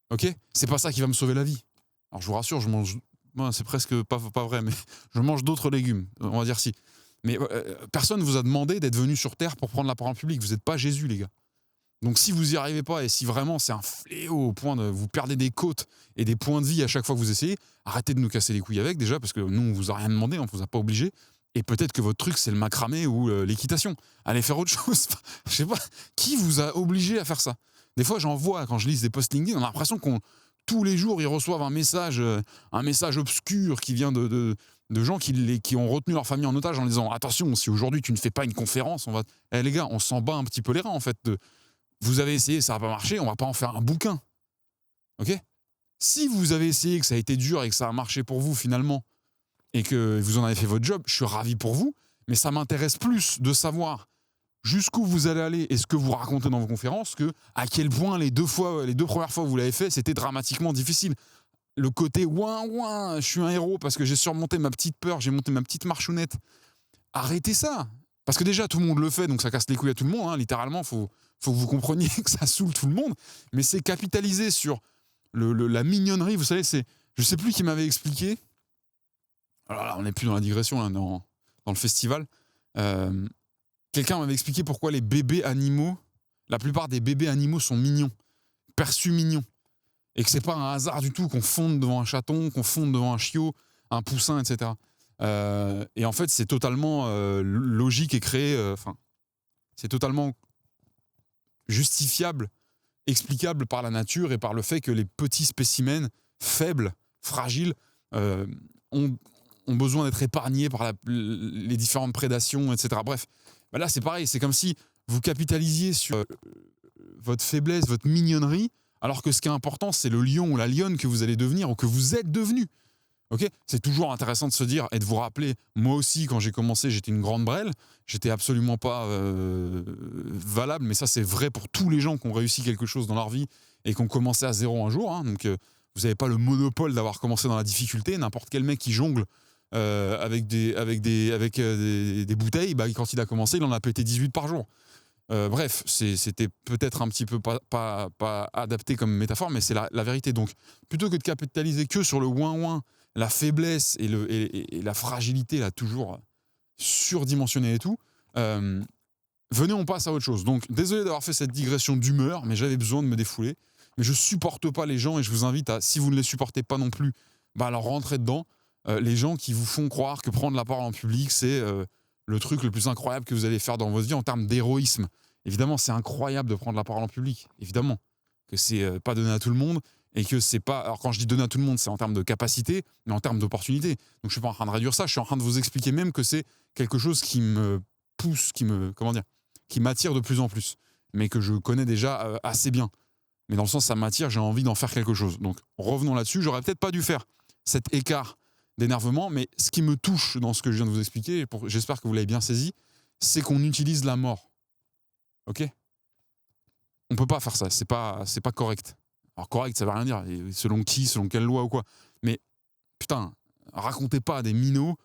Ok ? C'est pas ça qui va me sauver la vie. Alors, je vous rassure, je mange... Bon, c'est presque pas vrai, mais je mange d'autres légumes. On va dire si. Mais personne ne vous a demandé d'être venu sur Terre pour prendre la parole en public. Vous n'êtes pas Jésus, les gars. Donc, si vous n'y arrivez pas et si vraiment c'est un fléau au point de vous perdre des côtes et des points de vie à chaque fois que vous essayez, arrêtez de nous casser les couilles avec déjà, parce que nous, on vous a rien demandé, on ne vous a pas obligé. Et peut-être que votre truc, c'est le macramé ou l'équitation. Allez faire autre chose. Je sais pas. Qui vous a obligé à faire ça ? Des fois, j'en vois, quand je lis des posts LinkedIn, on a l'impression tous les jours, ils reçoivent un message obscur qui vient de gens qui ont retenu leur famille en otage en disant « Attention, si aujourd'hui tu ne fais pas une conférence, on va... » les gars, on s'en bat un petit peu les reins, en fait. Vous avez essayé, ça n'a pas marché, on va pas en faire un bouquin. Ok ? Si vous avez essayé, que ça a été dur et que ça a marché pour vous, finalement, et que vous en avez fait votre job, je suis ravi pour vous, mais ça m'intéresse plus de savoir jusqu'où vous allez aller et ce que vous racontez dans vos conférences que à quel point les deux premières fois où vous l'avez fait, c'était dramatiquement difficile. Le côté ouin, je suis un héros parce que j'ai surmonté ma petite peur, j'ai monté ma petite marchounette. Arrêtez ça. Parce que déjà, tout le monde le fait, donc ça casse les couilles à tout le monde. Hein. Littéralement, faut que vous compreniez que ça saoule tout le monde. Mais c'est capitaliser sur la mignonnerie. Vous savez, je sais plus qui m'avait expliqué. Alors là, on n'est plus dans la digression, là, dans le festival. Quelqu'un m'avait expliqué pourquoi la plupart des bébés animaux sont mignons, perçus mignons. Et que c'est pas un hasard du tout qu'on fonde devant un chaton, qu'on fonde devant un chiot, un poussin, etc. Et en fait, c'est totalement logique et créé... c'est totalement justifiable, explicable par la nature et par le fait que les petits spécimens faibles, fragiles, ont besoin d'être épargnés par les différentes prédations, etc. Bref, là c'est pareil, c'est comme si vous capitalisiez sur votre faiblesse, votre mignonnerie, alors que ce qui est important, c'est le lion ou la lionne que vous allez devenir ou que vous êtes devenu. Okay ? C'est toujours intéressant de se dire et de vous rappeler, moi aussi quand j'ai commencé, j'étais une grande brêle, j'étais absolument pas valable, mais ça c'est vrai pour tous les gens qui ont réussi quelque chose dans leur vie et qui ont commencé à zéro un jour. Hein, donc Vous n'avez pas le monopole d'avoir commencé dans la difficulté. N'importe quel mec qui jongle avec des bouteilles, quand il a commencé, il en a pété 18 par jour. Bref, c'était peut-être un petit peu pas adapté comme métaphore, mais c'est la vérité. Donc, plutôt que de capitaliser que sur le ouin-ouin, la faiblesse et la fragilité, là, toujours surdimensionnée et tout, venez, on passe à autre chose. Donc, désolé d'avoir fait cette digression d'humeur, mais j'avais besoin de me défouler. Mais je supporte pas les gens et je vous invite à, si vous ne les supportez pas non plus, alors rentrez dedans. Les gens qui vous font croire que prendre la parole en public, c'est le truc le plus incroyable que vous allez faire dans votre vie en termes d'héroïsme. Évidemment, c'est incroyable de prendre la parole en public. Évidemment que c'est pas donné à tout le monde et que c'est pas. Alors quand je dis donné à tout le monde, c'est en termes de capacité, mais en termes d'opportunité. Donc je suis pas en train de réduire ça. Je suis en train de vous expliquer même que c'est quelque chose qui me pousse, qui m'attire de plus en plus, mais que je connais déjà assez bien. Mais dans le sens, ça m'attire, j'ai envie d'en faire quelque chose. Donc revenons là-dessus. J'aurais peut-être pas dû faire cet écart d'énervement, mais ce qui me touche dans ce que je viens de vous expliquer, j'espère que vous l'avez bien saisi, c'est qu'on utilise la mort. Ok ? On peut pas faire ça, c'est pas correct. Alors correct, ça veut rien dire, et selon qui, selon quelle loi ou quoi. Mais putain, racontez pas à des minots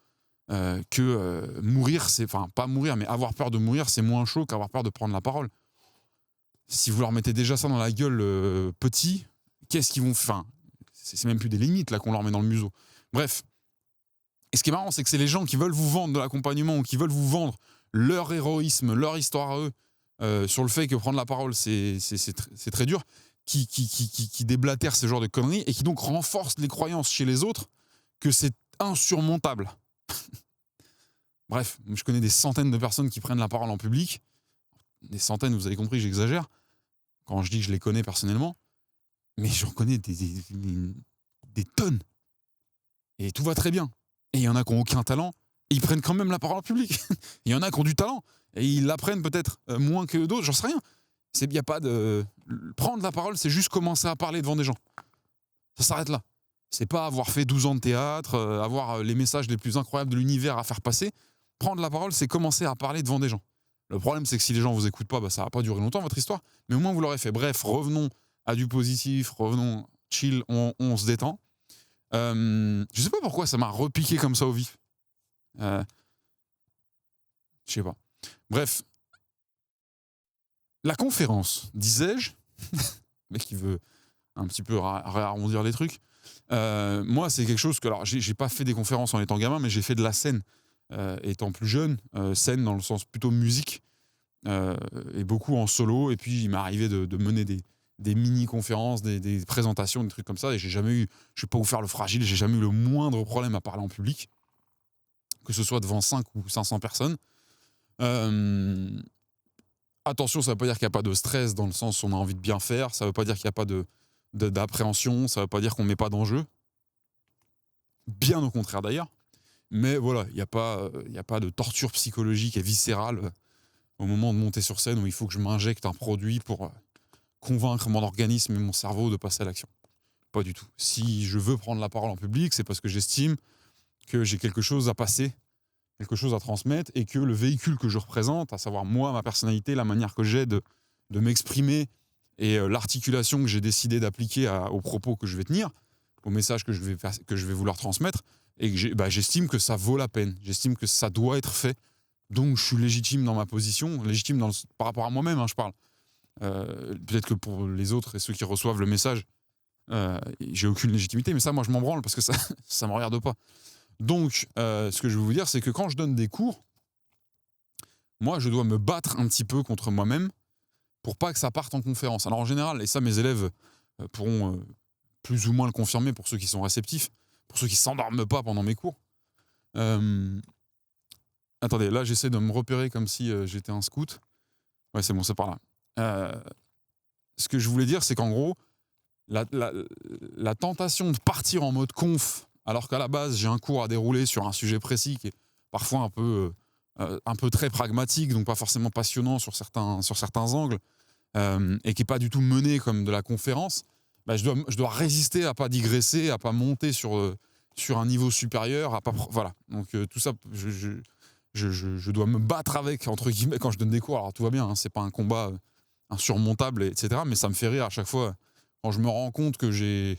que mourir, pas mourir, mais avoir peur de mourir, c'est moins chaud qu'avoir peur de prendre la parole. Si vous leur mettez déjà ça dans la gueule petit, qu'est-ce qu'ils vont faire ? C'est même plus des limites là qu'on leur met dans le museau. Bref. Et ce qui est marrant, c'est que c'est les gens qui veulent vous vendre de l'accompagnement ou qui veulent vous vendre leur héroïsme, leur histoire à eux, sur le fait que prendre la parole, c'est très dur, qui déblatèrent ce genre de conneries et qui donc renforcent les croyances chez les autres que c'est insurmontable. Bref, je connais des centaines de personnes qui prennent la parole en public. Des centaines, vous avez compris, j'exagère. Quand je dis que je les connais personnellement, mais j'en connais des tonnes. Et tout va très bien. Et il y en a qui n'ont aucun talent, et ils prennent quand même la parole en public. Il y en a qui ont du talent, et ils l'apprennent peut-être moins que d'autres, j'en sais rien. Y a pas de... Prendre la parole, c'est juste commencer à parler devant des gens. Ça s'arrête là. C'est pas avoir fait 12 ans de théâtre, avoir les messages les plus incroyables de l'univers à faire passer. Prendre la parole, c'est commencer à parler devant des gens. Le problème, c'est que si les gens vous écoutent pas, ça va pas durer longtemps, votre histoire. Mais au moins, vous l'aurez fait. Bref, revenons à du positif, revenons chill, on se détend. Je sais pas pourquoi ça m'a repiqué comme ça au vif. Je sais pas. Bref. La conférence, disais-je, mec qui veut un petit peu réarrondir les trucs. Moi, c'est quelque chose que... Alors, j'ai pas fait des conférences en étant gamin, mais j'ai fait de la scène étant plus jeune. Scène dans le sens plutôt musique. Et beaucoup en solo. Et puis, il m'est arrivé de mener des mini-conférences, des présentations, des trucs comme ça. Et je vais pas vous faire le fragile, j'ai jamais eu le moindre problème à parler en public. Que ce soit devant 5 ou 500 personnes. Attention, ça ne veut pas dire qu'il n'y a pas de stress dans le sens où on a envie de bien faire. Ça ne veut pas dire qu'il n'y a pas d'appréhension. Ça ne veut pas dire qu'on ne met pas d'enjeu. Bien au contraire d'ailleurs. Mais voilà, il n'y a pas de torture psychologique et viscérale au moment de monter sur scène où il faut que je m'injecte un produit pour convaincre mon organisme et mon cerveau de passer à l'action. Pas du tout. Si je veux prendre la parole en public, c'est parce que j'estime que j'ai quelque chose à passer, quelque chose à transmettre, et que le véhicule que je représente, à savoir moi, ma personnalité, la manière que j'ai de m'exprimer et l'articulation que j'ai décidé d'appliquer aux propos que je vais tenir, au message que je vais vouloir transmettre, et que j'estime que ça vaut la peine, j'estime que ça doit être fait, donc je suis légitime dans ma position, légitime par rapport à moi-même, je parle. Peut-être que pour les autres et ceux qui reçoivent le message, j'ai aucune légitimité, mais ça, moi, je m'en branle parce que ça ne me regarde pas. Donc, ce que je veux vous dire, c'est que quand je donne des cours, moi, je dois me battre un petit peu contre moi-même pour pas que ça parte en conférence. Alors, en général, et ça, mes élèves pourront plus ou moins le confirmer pour ceux qui sont réceptifs, pour ceux qui s'endorment pas pendant mes cours. Attendez, là, j'essaie de me repérer comme si j'étais un scout. Ouais, c'est bon, c'est par là. Ce que je voulais dire, c'est qu'en gros, la tentation de partir en mode conf, alors qu'à la base, j'ai un cours à dérouler sur un sujet précis qui est parfois un peu très pragmatique, donc pas forcément passionnant sur certains angles, et qui n'est pas du tout mené comme de la conférence, je dois résister à pas digresser, à pas monter sur un niveau supérieur, voilà. Donc tout ça, je dois me battre avec, entre guillemets, quand je donne des cours. Alors tout va bien, c'est pas un combat insurmontable, etc. Mais ça me fait rire à chaque fois quand je me rends compte que j'ai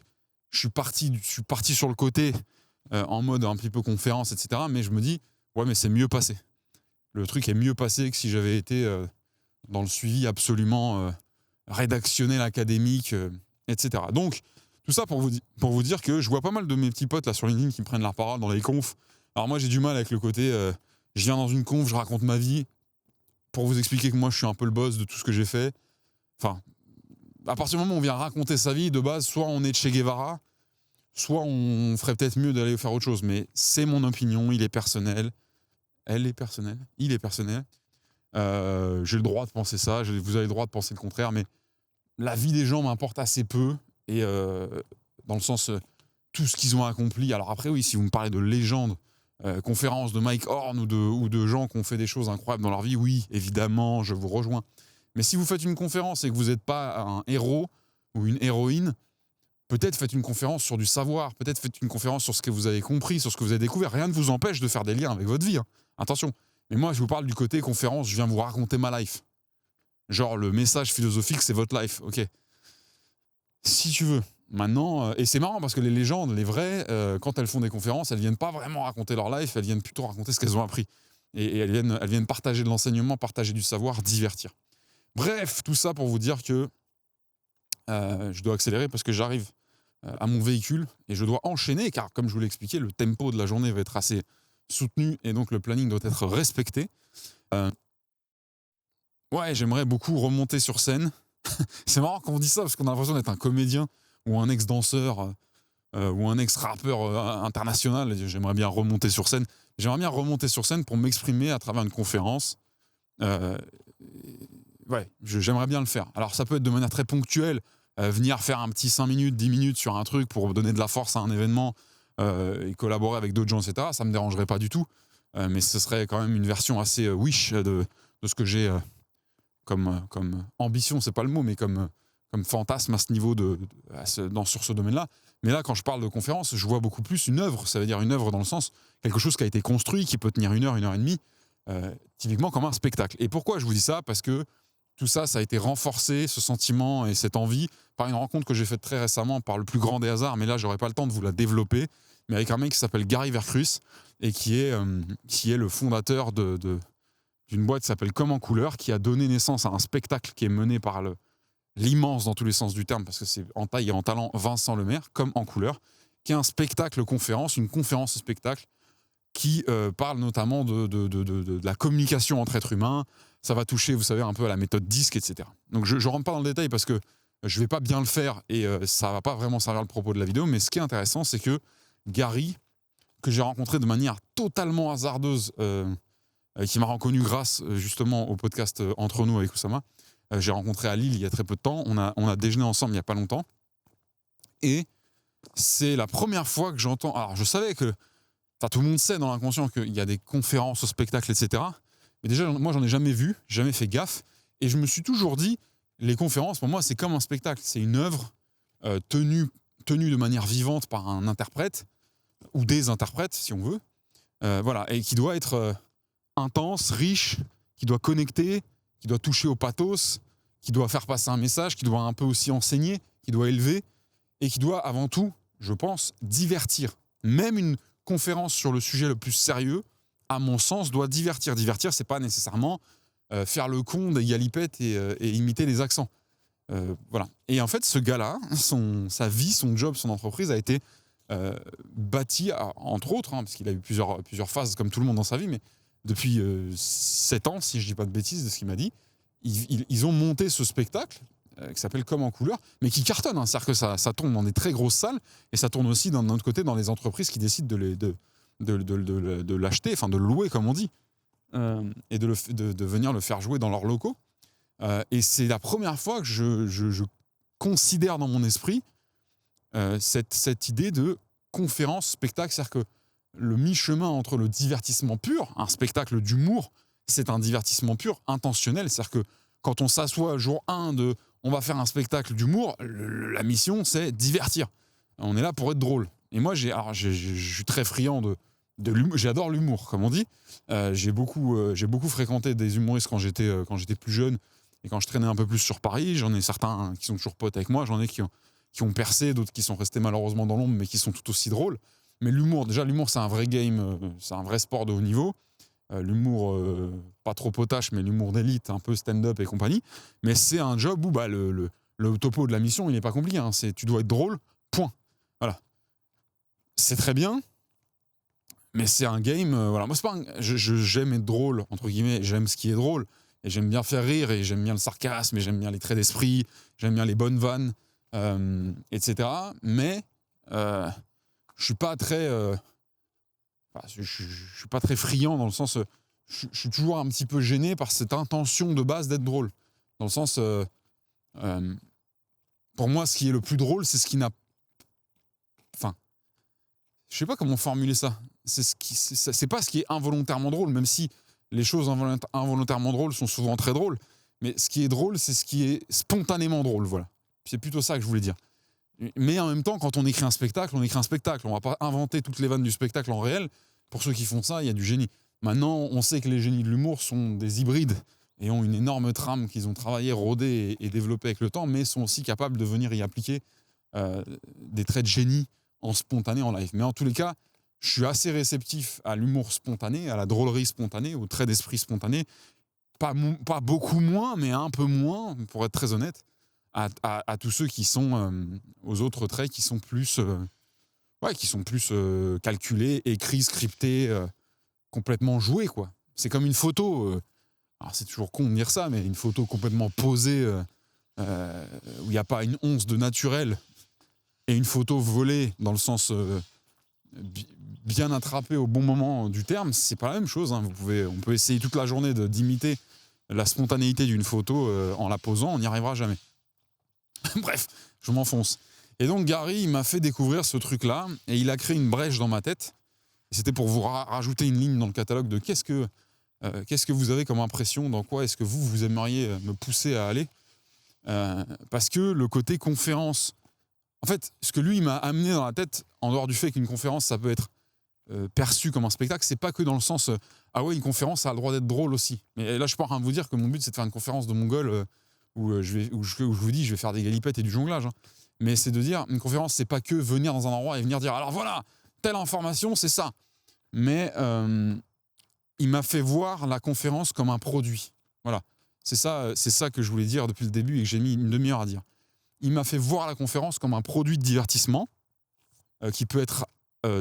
je suis parti sur le côté en mode un petit peu conférence, etc. Mais je me dis, ouais, mais c'est mieux passé. Le truc est mieux passé que si j'avais été dans le suivi absolument rédactionnel, académique, etc. Donc, tout ça pour vous dire que je vois pas mal de mes petits potes là sur LinkedIn qui me prennent la parole dans les confs. Alors moi, j'ai du mal avec le côté, je viens dans une conf, je raconte ma vie pour vous expliquer que moi, je suis un peu le boss de tout ce que j'ai fait. Enfin, à partir du moment où on vient raconter sa vie, de base, soit on est de Che Guevara, soit on ferait peut-être mieux d'aller faire autre chose. Mais c'est mon opinion, il est personnel. Elle est personnelle, il est personnel. J'ai le droit de penser ça, vous avez le droit de penser le contraire, mais la vie des gens m'importe assez peu. Et dans le sens, tout ce qu'ils ont accompli. Alors après, oui, si vous me parlez de légendes, conférences de Mike Horn ou de gens qui ont fait des choses incroyables dans leur vie, oui, évidemment, je vous rejoins. Mais si vous faites une conférence et que vous n'êtes pas un héros ou une héroïne, peut-être faites une conférence sur du savoir, peut-être faites une conférence sur ce que vous avez compris, sur ce que vous avez découvert. Rien ne vous empêche de faire des liens avec votre vie. Hein. Attention. Mais moi, je vous parle du côté conférence, je viens vous raconter ma life. Genre, le message philosophique, c'est votre life. Ok. Si tu veux. Maintenant, et c'est marrant parce que les légendes, les vraies, quand elles font des conférences, elles viennent pas vraiment raconter leur life, elles viennent plutôt raconter ce qu'elles ont appris. Et elles viennent partager de l'enseignement, partager du savoir, divertir. Bref, tout ça pour vous dire que je dois accélérer parce que j'arrive à mon véhicule et je dois enchaîner car, comme je vous l'ai expliqué, le tempo de la journée va être assez soutenu et donc le planning doit être respecté. Ouais, j'aimerais beaucoup remonter sur scène. C'est marrant quand on dit ça parce qu'on a l'impression d'être un comédien ou un ex-danseur ou un ex-rappeur international. J'aimerais bien remonter sur scène. J'aimerais bien remonter sur scène pour m'exprimer à travers une conférence. Ouais, j'aimerais bien le faire. Alors ça peut être de manière très ponctuelle, venir faire un petit 5 minutes, 10 minutes sur un truc pour donner de la force à un événement et collaborer avec d'autres gens, etc. Ça ne me dérangerait pas du tout. Mais ce serait quand même une version assez wish de ce que j'ai comme ambition, c'est pas le mot, mais comme fantasme à ce niveau sur ce domaine-là. Mais là, quand je parle de conférence, je vois beaucoup plus une œuvre. Ça veut dire une œuvre dans le sens, quelque chose qui a été construit, qui peut tenir 1 heure, 1 heure et demie, typiquement comme un spectacle. Et pourquoi je vous dis ça ? Parce que tout ça, ça a été renforcé, ce sentiment et cette envie, par une rencontre que j'ai faite très récemment par le plus grand des hasards, mais là, j'aurais pas le temps de vous la développer, mais avec un mec qui s'appelle Gary Vercruz et qui est le fondateur d'une boîte qui s'appelle Comme en couleur, qui a donné naissance à un spectacle qui est mené par l'immense, dans tous les sens du terme, parce que c'est en taille et en talent, Vincent Lemaire, Comme en couleur, qui est un spectacle-conférence, une conférence-spectacle, qui parle notamment de la communication entre êtres humains. Ça va toucher, vous savez, un peu à la méthode DISC, etc. Donc je ne rentre pas dans le détail parce que je ne vais pas bien le faire et ça ne va pas vraiment servir le propos de la vidéo, mais ce qui est intéressant, c'est que Gary, que j'ai rencontré de manière totalement hasardeuse, qui m'a reconnu grâce justement au podcast Entre nous avec Oussama, j'ai rencontré à Lille il y a très peu de temps, on a déjeuné ensemble il n'y a pas longtemps, et c'est la première fois que j'entends... Alors je savais que... Enfin, tout le monde sait dans l'inconscient qu'il y a des conférences, spectacles, etc. Mais déjà, moi, j'en ai jamais vu, jamais fait gaffe. Et je me suis toujours dit, les conférences, pour moi, c'est comme un spectacle. C'est une œuvre tenue de manière vivante par un interprète, ou des interprètes, si on veut. Voilà, et qui doit être intense, riche, qui doit connecter, qui doit toucher au pathos, qui doit faire passer un message, qui doit un peu aussi enseigner, qui doit élever, et qui doit, avant tout, je pense, divertir. Même une conférence sur le sujet le plus sérieux, à mon sens, doit divertir. Divertir, c'est pas nécessairement faire le con des galipettes et imiter les accents. Voilà. Et en fait, ce gars-là, sa vie, son job, son entreprise a été bâti, entre autres, parce qu'il a eu plusieurs phases, comme tout le monde dans sa vie, mais depuis 7 ans, si je dis pas de bêtises de ce qu'il m'a dit, ils ont monté ce spectacle qui s'appelle Comme en couleur, mais qui cartonne. Hein. C'est-à-dire que ça tourne dans des très grosses salles et ça tourne aussi d'un autre côté dans les entreprises qui décident de l'acheter, enfin de le louer comme on dit, et de venir le faire jouer dans leurs locaux. Et c'est la première fois que je considère dans mon esprit cette idée de conférence, spectacle. C'est-à-dire que le mi-chemin entre le divertissement pur, un spectacle d'humour, c'est un divertissement pur, intentionnel. C'est-à-dire que quand on s'assoit jour 1 on va faire un spectacle d'humour, la mission, c'est divertir. On est là pour être drôle. Et moi, je suis très friand de l'humour. J'adore l'humour, comme on dit. J'ai beaucoup fréquenté des humoristes quand j'étais plus jeune et quand je traînais un peu plus sur Paris. J'en ai certains qui sont toujours potes avec moi. J'en ai qui qui ont percé, d'autres qui sont restés malheureusement dans l'ombre, mais qui sont tout aussi drôles. Mais l'humour, c'est un vrai game, c'est un vrai sport de haut niveau. L'humour, pas trop potache, mais l'humour d'élite, un peu stand-up et compagnie. Mais c'est un job où le topo de la mission, il n'est pas compliqué. Hein. Tu dois être drôle, point. Voilà. C'est très bien, mais c'est un game. Voilà. Moi, c'est pas j'aime être drôle, entre guillemets, j'aime ce qui est drôle. Et j'aime bien faire rire, et j'aime bien le sarcasme, et j'aime bien les traits d'esprit, j'aime bien les bonnes vannes, etc. Mais je suis pas très... je suis pas très friand dans le sens... je suis toujours un petit peu gêné par cette intention de base d'être drôle. Dans le sens... pour moi, ce qui est le plus drôle, c'est ce qui n'a... Enfin... Je sais pas comment formuler ça. C'est pas ce qui est involontairement drôle, même si les choses involontairement drôles sont souvent très drôles. Mais ce qui est drôle, c'est ce qui est spontanément drôle. Voilà. C'est plutôt ça que je voulais dire. Mais en même temps, quand on écrit un spectacle, on écrit un spectacle. On va pas inventer toutes les vannes du spectacle en réel. Pour ceux qui font ça, il y a du génie. Maintenant, on sait que les génies de l'humour sont des hybrides et ont une énorme trame qu'ils ont travaillé, rodé et développé avec le temps, mais sont aussi capables de venir y appliquer des traits de génie en spontané, en live. Mais en tous les cas, je suis assez réceptif à l'humour spontané, à la drôlerie spontanée, au trait d'esprit spontané. Pas beaucoup moins, mais un peu moins, pour être très honnête, à tous ceux qui sont aux autres traits qui sont plus, calculés, écrits, scriptés, complètement joués, quoi. C'est comme une photo. Alors c'est toujours con de dire ça, mais une photo complètement posée où il n'y a pas une once de naturel, et une photo volée dans le sens bien attrapée au bon moment du terme, c'est pas la même chose. Hein. On peut essayer toute la journée d'imiter la spontanéité d'une photo en la posant, on n'y arrivera jamais. Bref, je m'enfonce. Et donc Gary, il m'a fait découvrir ce truc-là, et il a créé une brèche dans ma tête. Et c'était pour vous rajouter une ligne dans le catalogue de qu'est-ce que vous avez comme impression, dans quoi est-ce que vous aimeriez me pousser à aller. Parce que le côté conférence, en fait, ce que lui il m'a amené dans la tête, en dehors du fait qu'une conférence, ça peut être perçu comme un spectacle, c'est pas que dans le sens ah ouais, une conférence, ça a le droit d'être drôle aussi. Mais là, je suis pas en train de vous dire que mon but, c'est de faire une conférence de mongol où je vous dis, je vais faire des galipettes et du jonglage. Hein. Mais c'est de dire, une conférence, c'est pas que venir dans un endroit et venir dire, alors voilà, telle information, c'est ça. Mais il m'a fait voir la conférence comme un produit. Voilà. C'est ça que je voulais dire depuis le début et que j'ai mis une demi-heure à dire. Il m'a fait voir la conférence comme un produit de divertissement qui peut être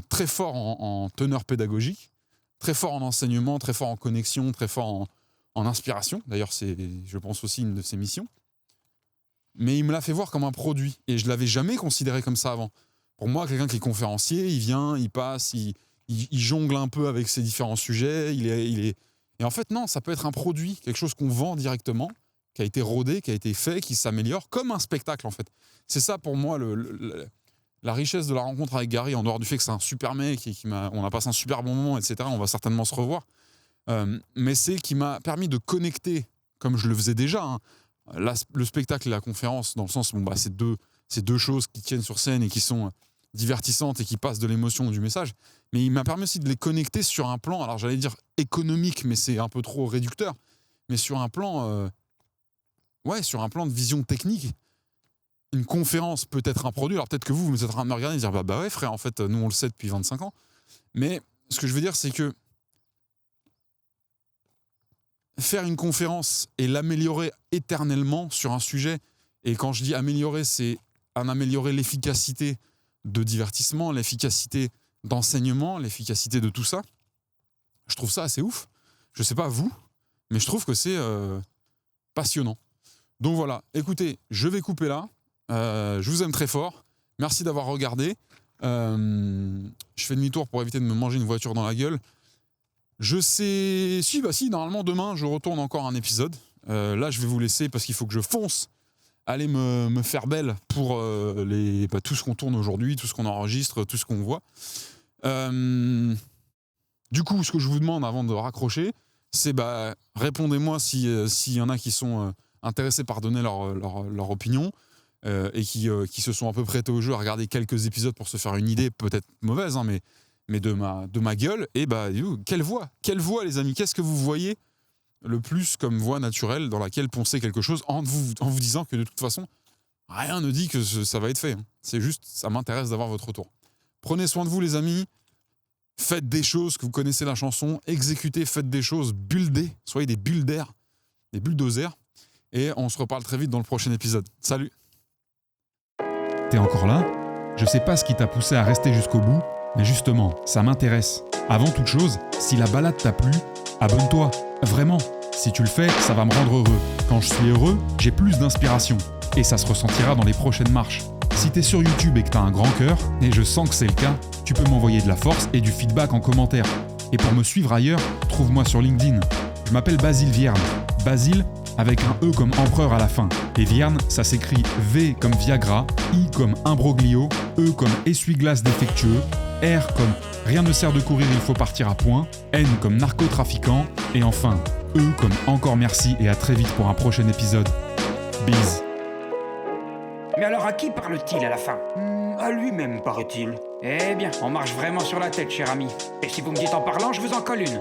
très fort en teneur pédagogique, très fort en enseignement, très fort en connexion, très fort en inspiration. D'ailleurs, c'est, je pense, aussi une de ses missions. Mais il me l'a fait voir comme un produit. Et je ne l'avais jamais considéré comme ça avant. Pour moi, quelqu'un qui est conférencier, il vient, il passe, il jongle un peu avec ses différents sujets. Il est... Et en fait, non, ça peut être un produit, quelque chose qu'on vend directement, qui a été rodé, qui a été fait, qui s'améliore, comme un spectacle, en fait. C'est ça, pour moi, la richesse de la rencontre avec Gary, en dehors du fait que c'est un super mec et on a passé un super bon moment, etc. On va certainement se revoir. Mais c'est qui m'a permis de connecter, comme je le faisais déjà, hein, le spectacle et la conférence, dans le sens où c'est deux choses qui tiennent sur scène et qui sont divertissantes et qui passent de l'émotion ou du message. Mais il m'a permis aussi de les connecter sur un plan, alors j'allais dire économique, mais c'est un peu trop réducteur, mais sur un plan, sur un plan de vision technique. Une conférence peut être un produit. Alors peut-être que vous êtes en train de me regarder et dire bah ouais frère, en fait nous on le sait depuis 25 ans. Mais ce que je veux dire, c'est que faire une conférence et l'améliorer éternellement sur un sujet, et quand je dis améliorer, c'est améliorer l'efficacité de divertissement, l'efficacité d'enseignement, l'efficacité de tout ça. Je trouve ça assez ouf. Je sais pas vous, mais je trouve que c'est passionnant. Donc voilà, écoutez, je vais couper là. Je vous aime très fort. Merci d'avoir regardé. Je fais demi-tour pour éviter de me manger une voiture dans la gueule. Je sais... Si, normalement demain, je retourne encore un épisode. Là, je vais vous laisser parce qu'il faut que je fonce aller me faire belle pour tout ce qu'on tourne aujourd'hui, tout ce qu'on enregistre, tout ce qu'on voit. Du coup, ce que je vous demande avant de raccrocher, c'est répondez-moi s'il y en a qui sont intéressés par donner leur opinion et qui se sont un peu prêtés au jeu à regarder quelques épisodes pour se faire une idée, peut-être mauvaise, hein, mais de ma gueule. Et quelle voix les amis, qu'est-ce que vous voyez le plus comme voix naturelle dans laquelle poncer quelque chose en vous disant que de toute façon rien ne dit que ça va être fait. C'est juste, ça m'intéresse d'avoir votre retour. Prenez soin de vous, les amis. Faites des choses, que vous connaissez la chanson. Exécutez, faites des choses, buildez. Soyez des builders, des bulldozers. Et on se reparle très vite dans le prochain épisode. Salut! T'es encore là ? Je sais pas ce qui t'a poussé à rester jusqu'au bout, mais justement, ça m'intéresse. Avant toute chose, si la balade t'a plu, abonne-toi. Vraiment. Si tu le fais, ça va me rendre heureux. Quand je suis heureux, j'ai plus d'inspiration. Et ça se ressentira dans les prochaines marches. Si t'es sur YouTube et que t'as un grand cœur, et je sens que c'est le cas, tu peux m'envoyer de la force et du feedback en commentaire. Et pour me suivre ailleurs, trouve-moi sur LinkedIn. Je m'appelle Basile Vierne. Basile avec un E comme empereur à la fin. Et Vierne, ça s'écrit V comme Viagra, I comme imbroglio, E comme essuie-glace défectueux, R comme rien ne sert de courir, il faut partir à point, N comme narcotrafiquant, et enfin E comme encore merci et à très vite pour un prochain épisode. Bise. Mais alors à qui parle-t-il à la fin ? À lui-même, paraît-il. Eh bien, on marche vraiment sur la tête, cher ami. Et si vous me dites en parlant, je vous en colle une.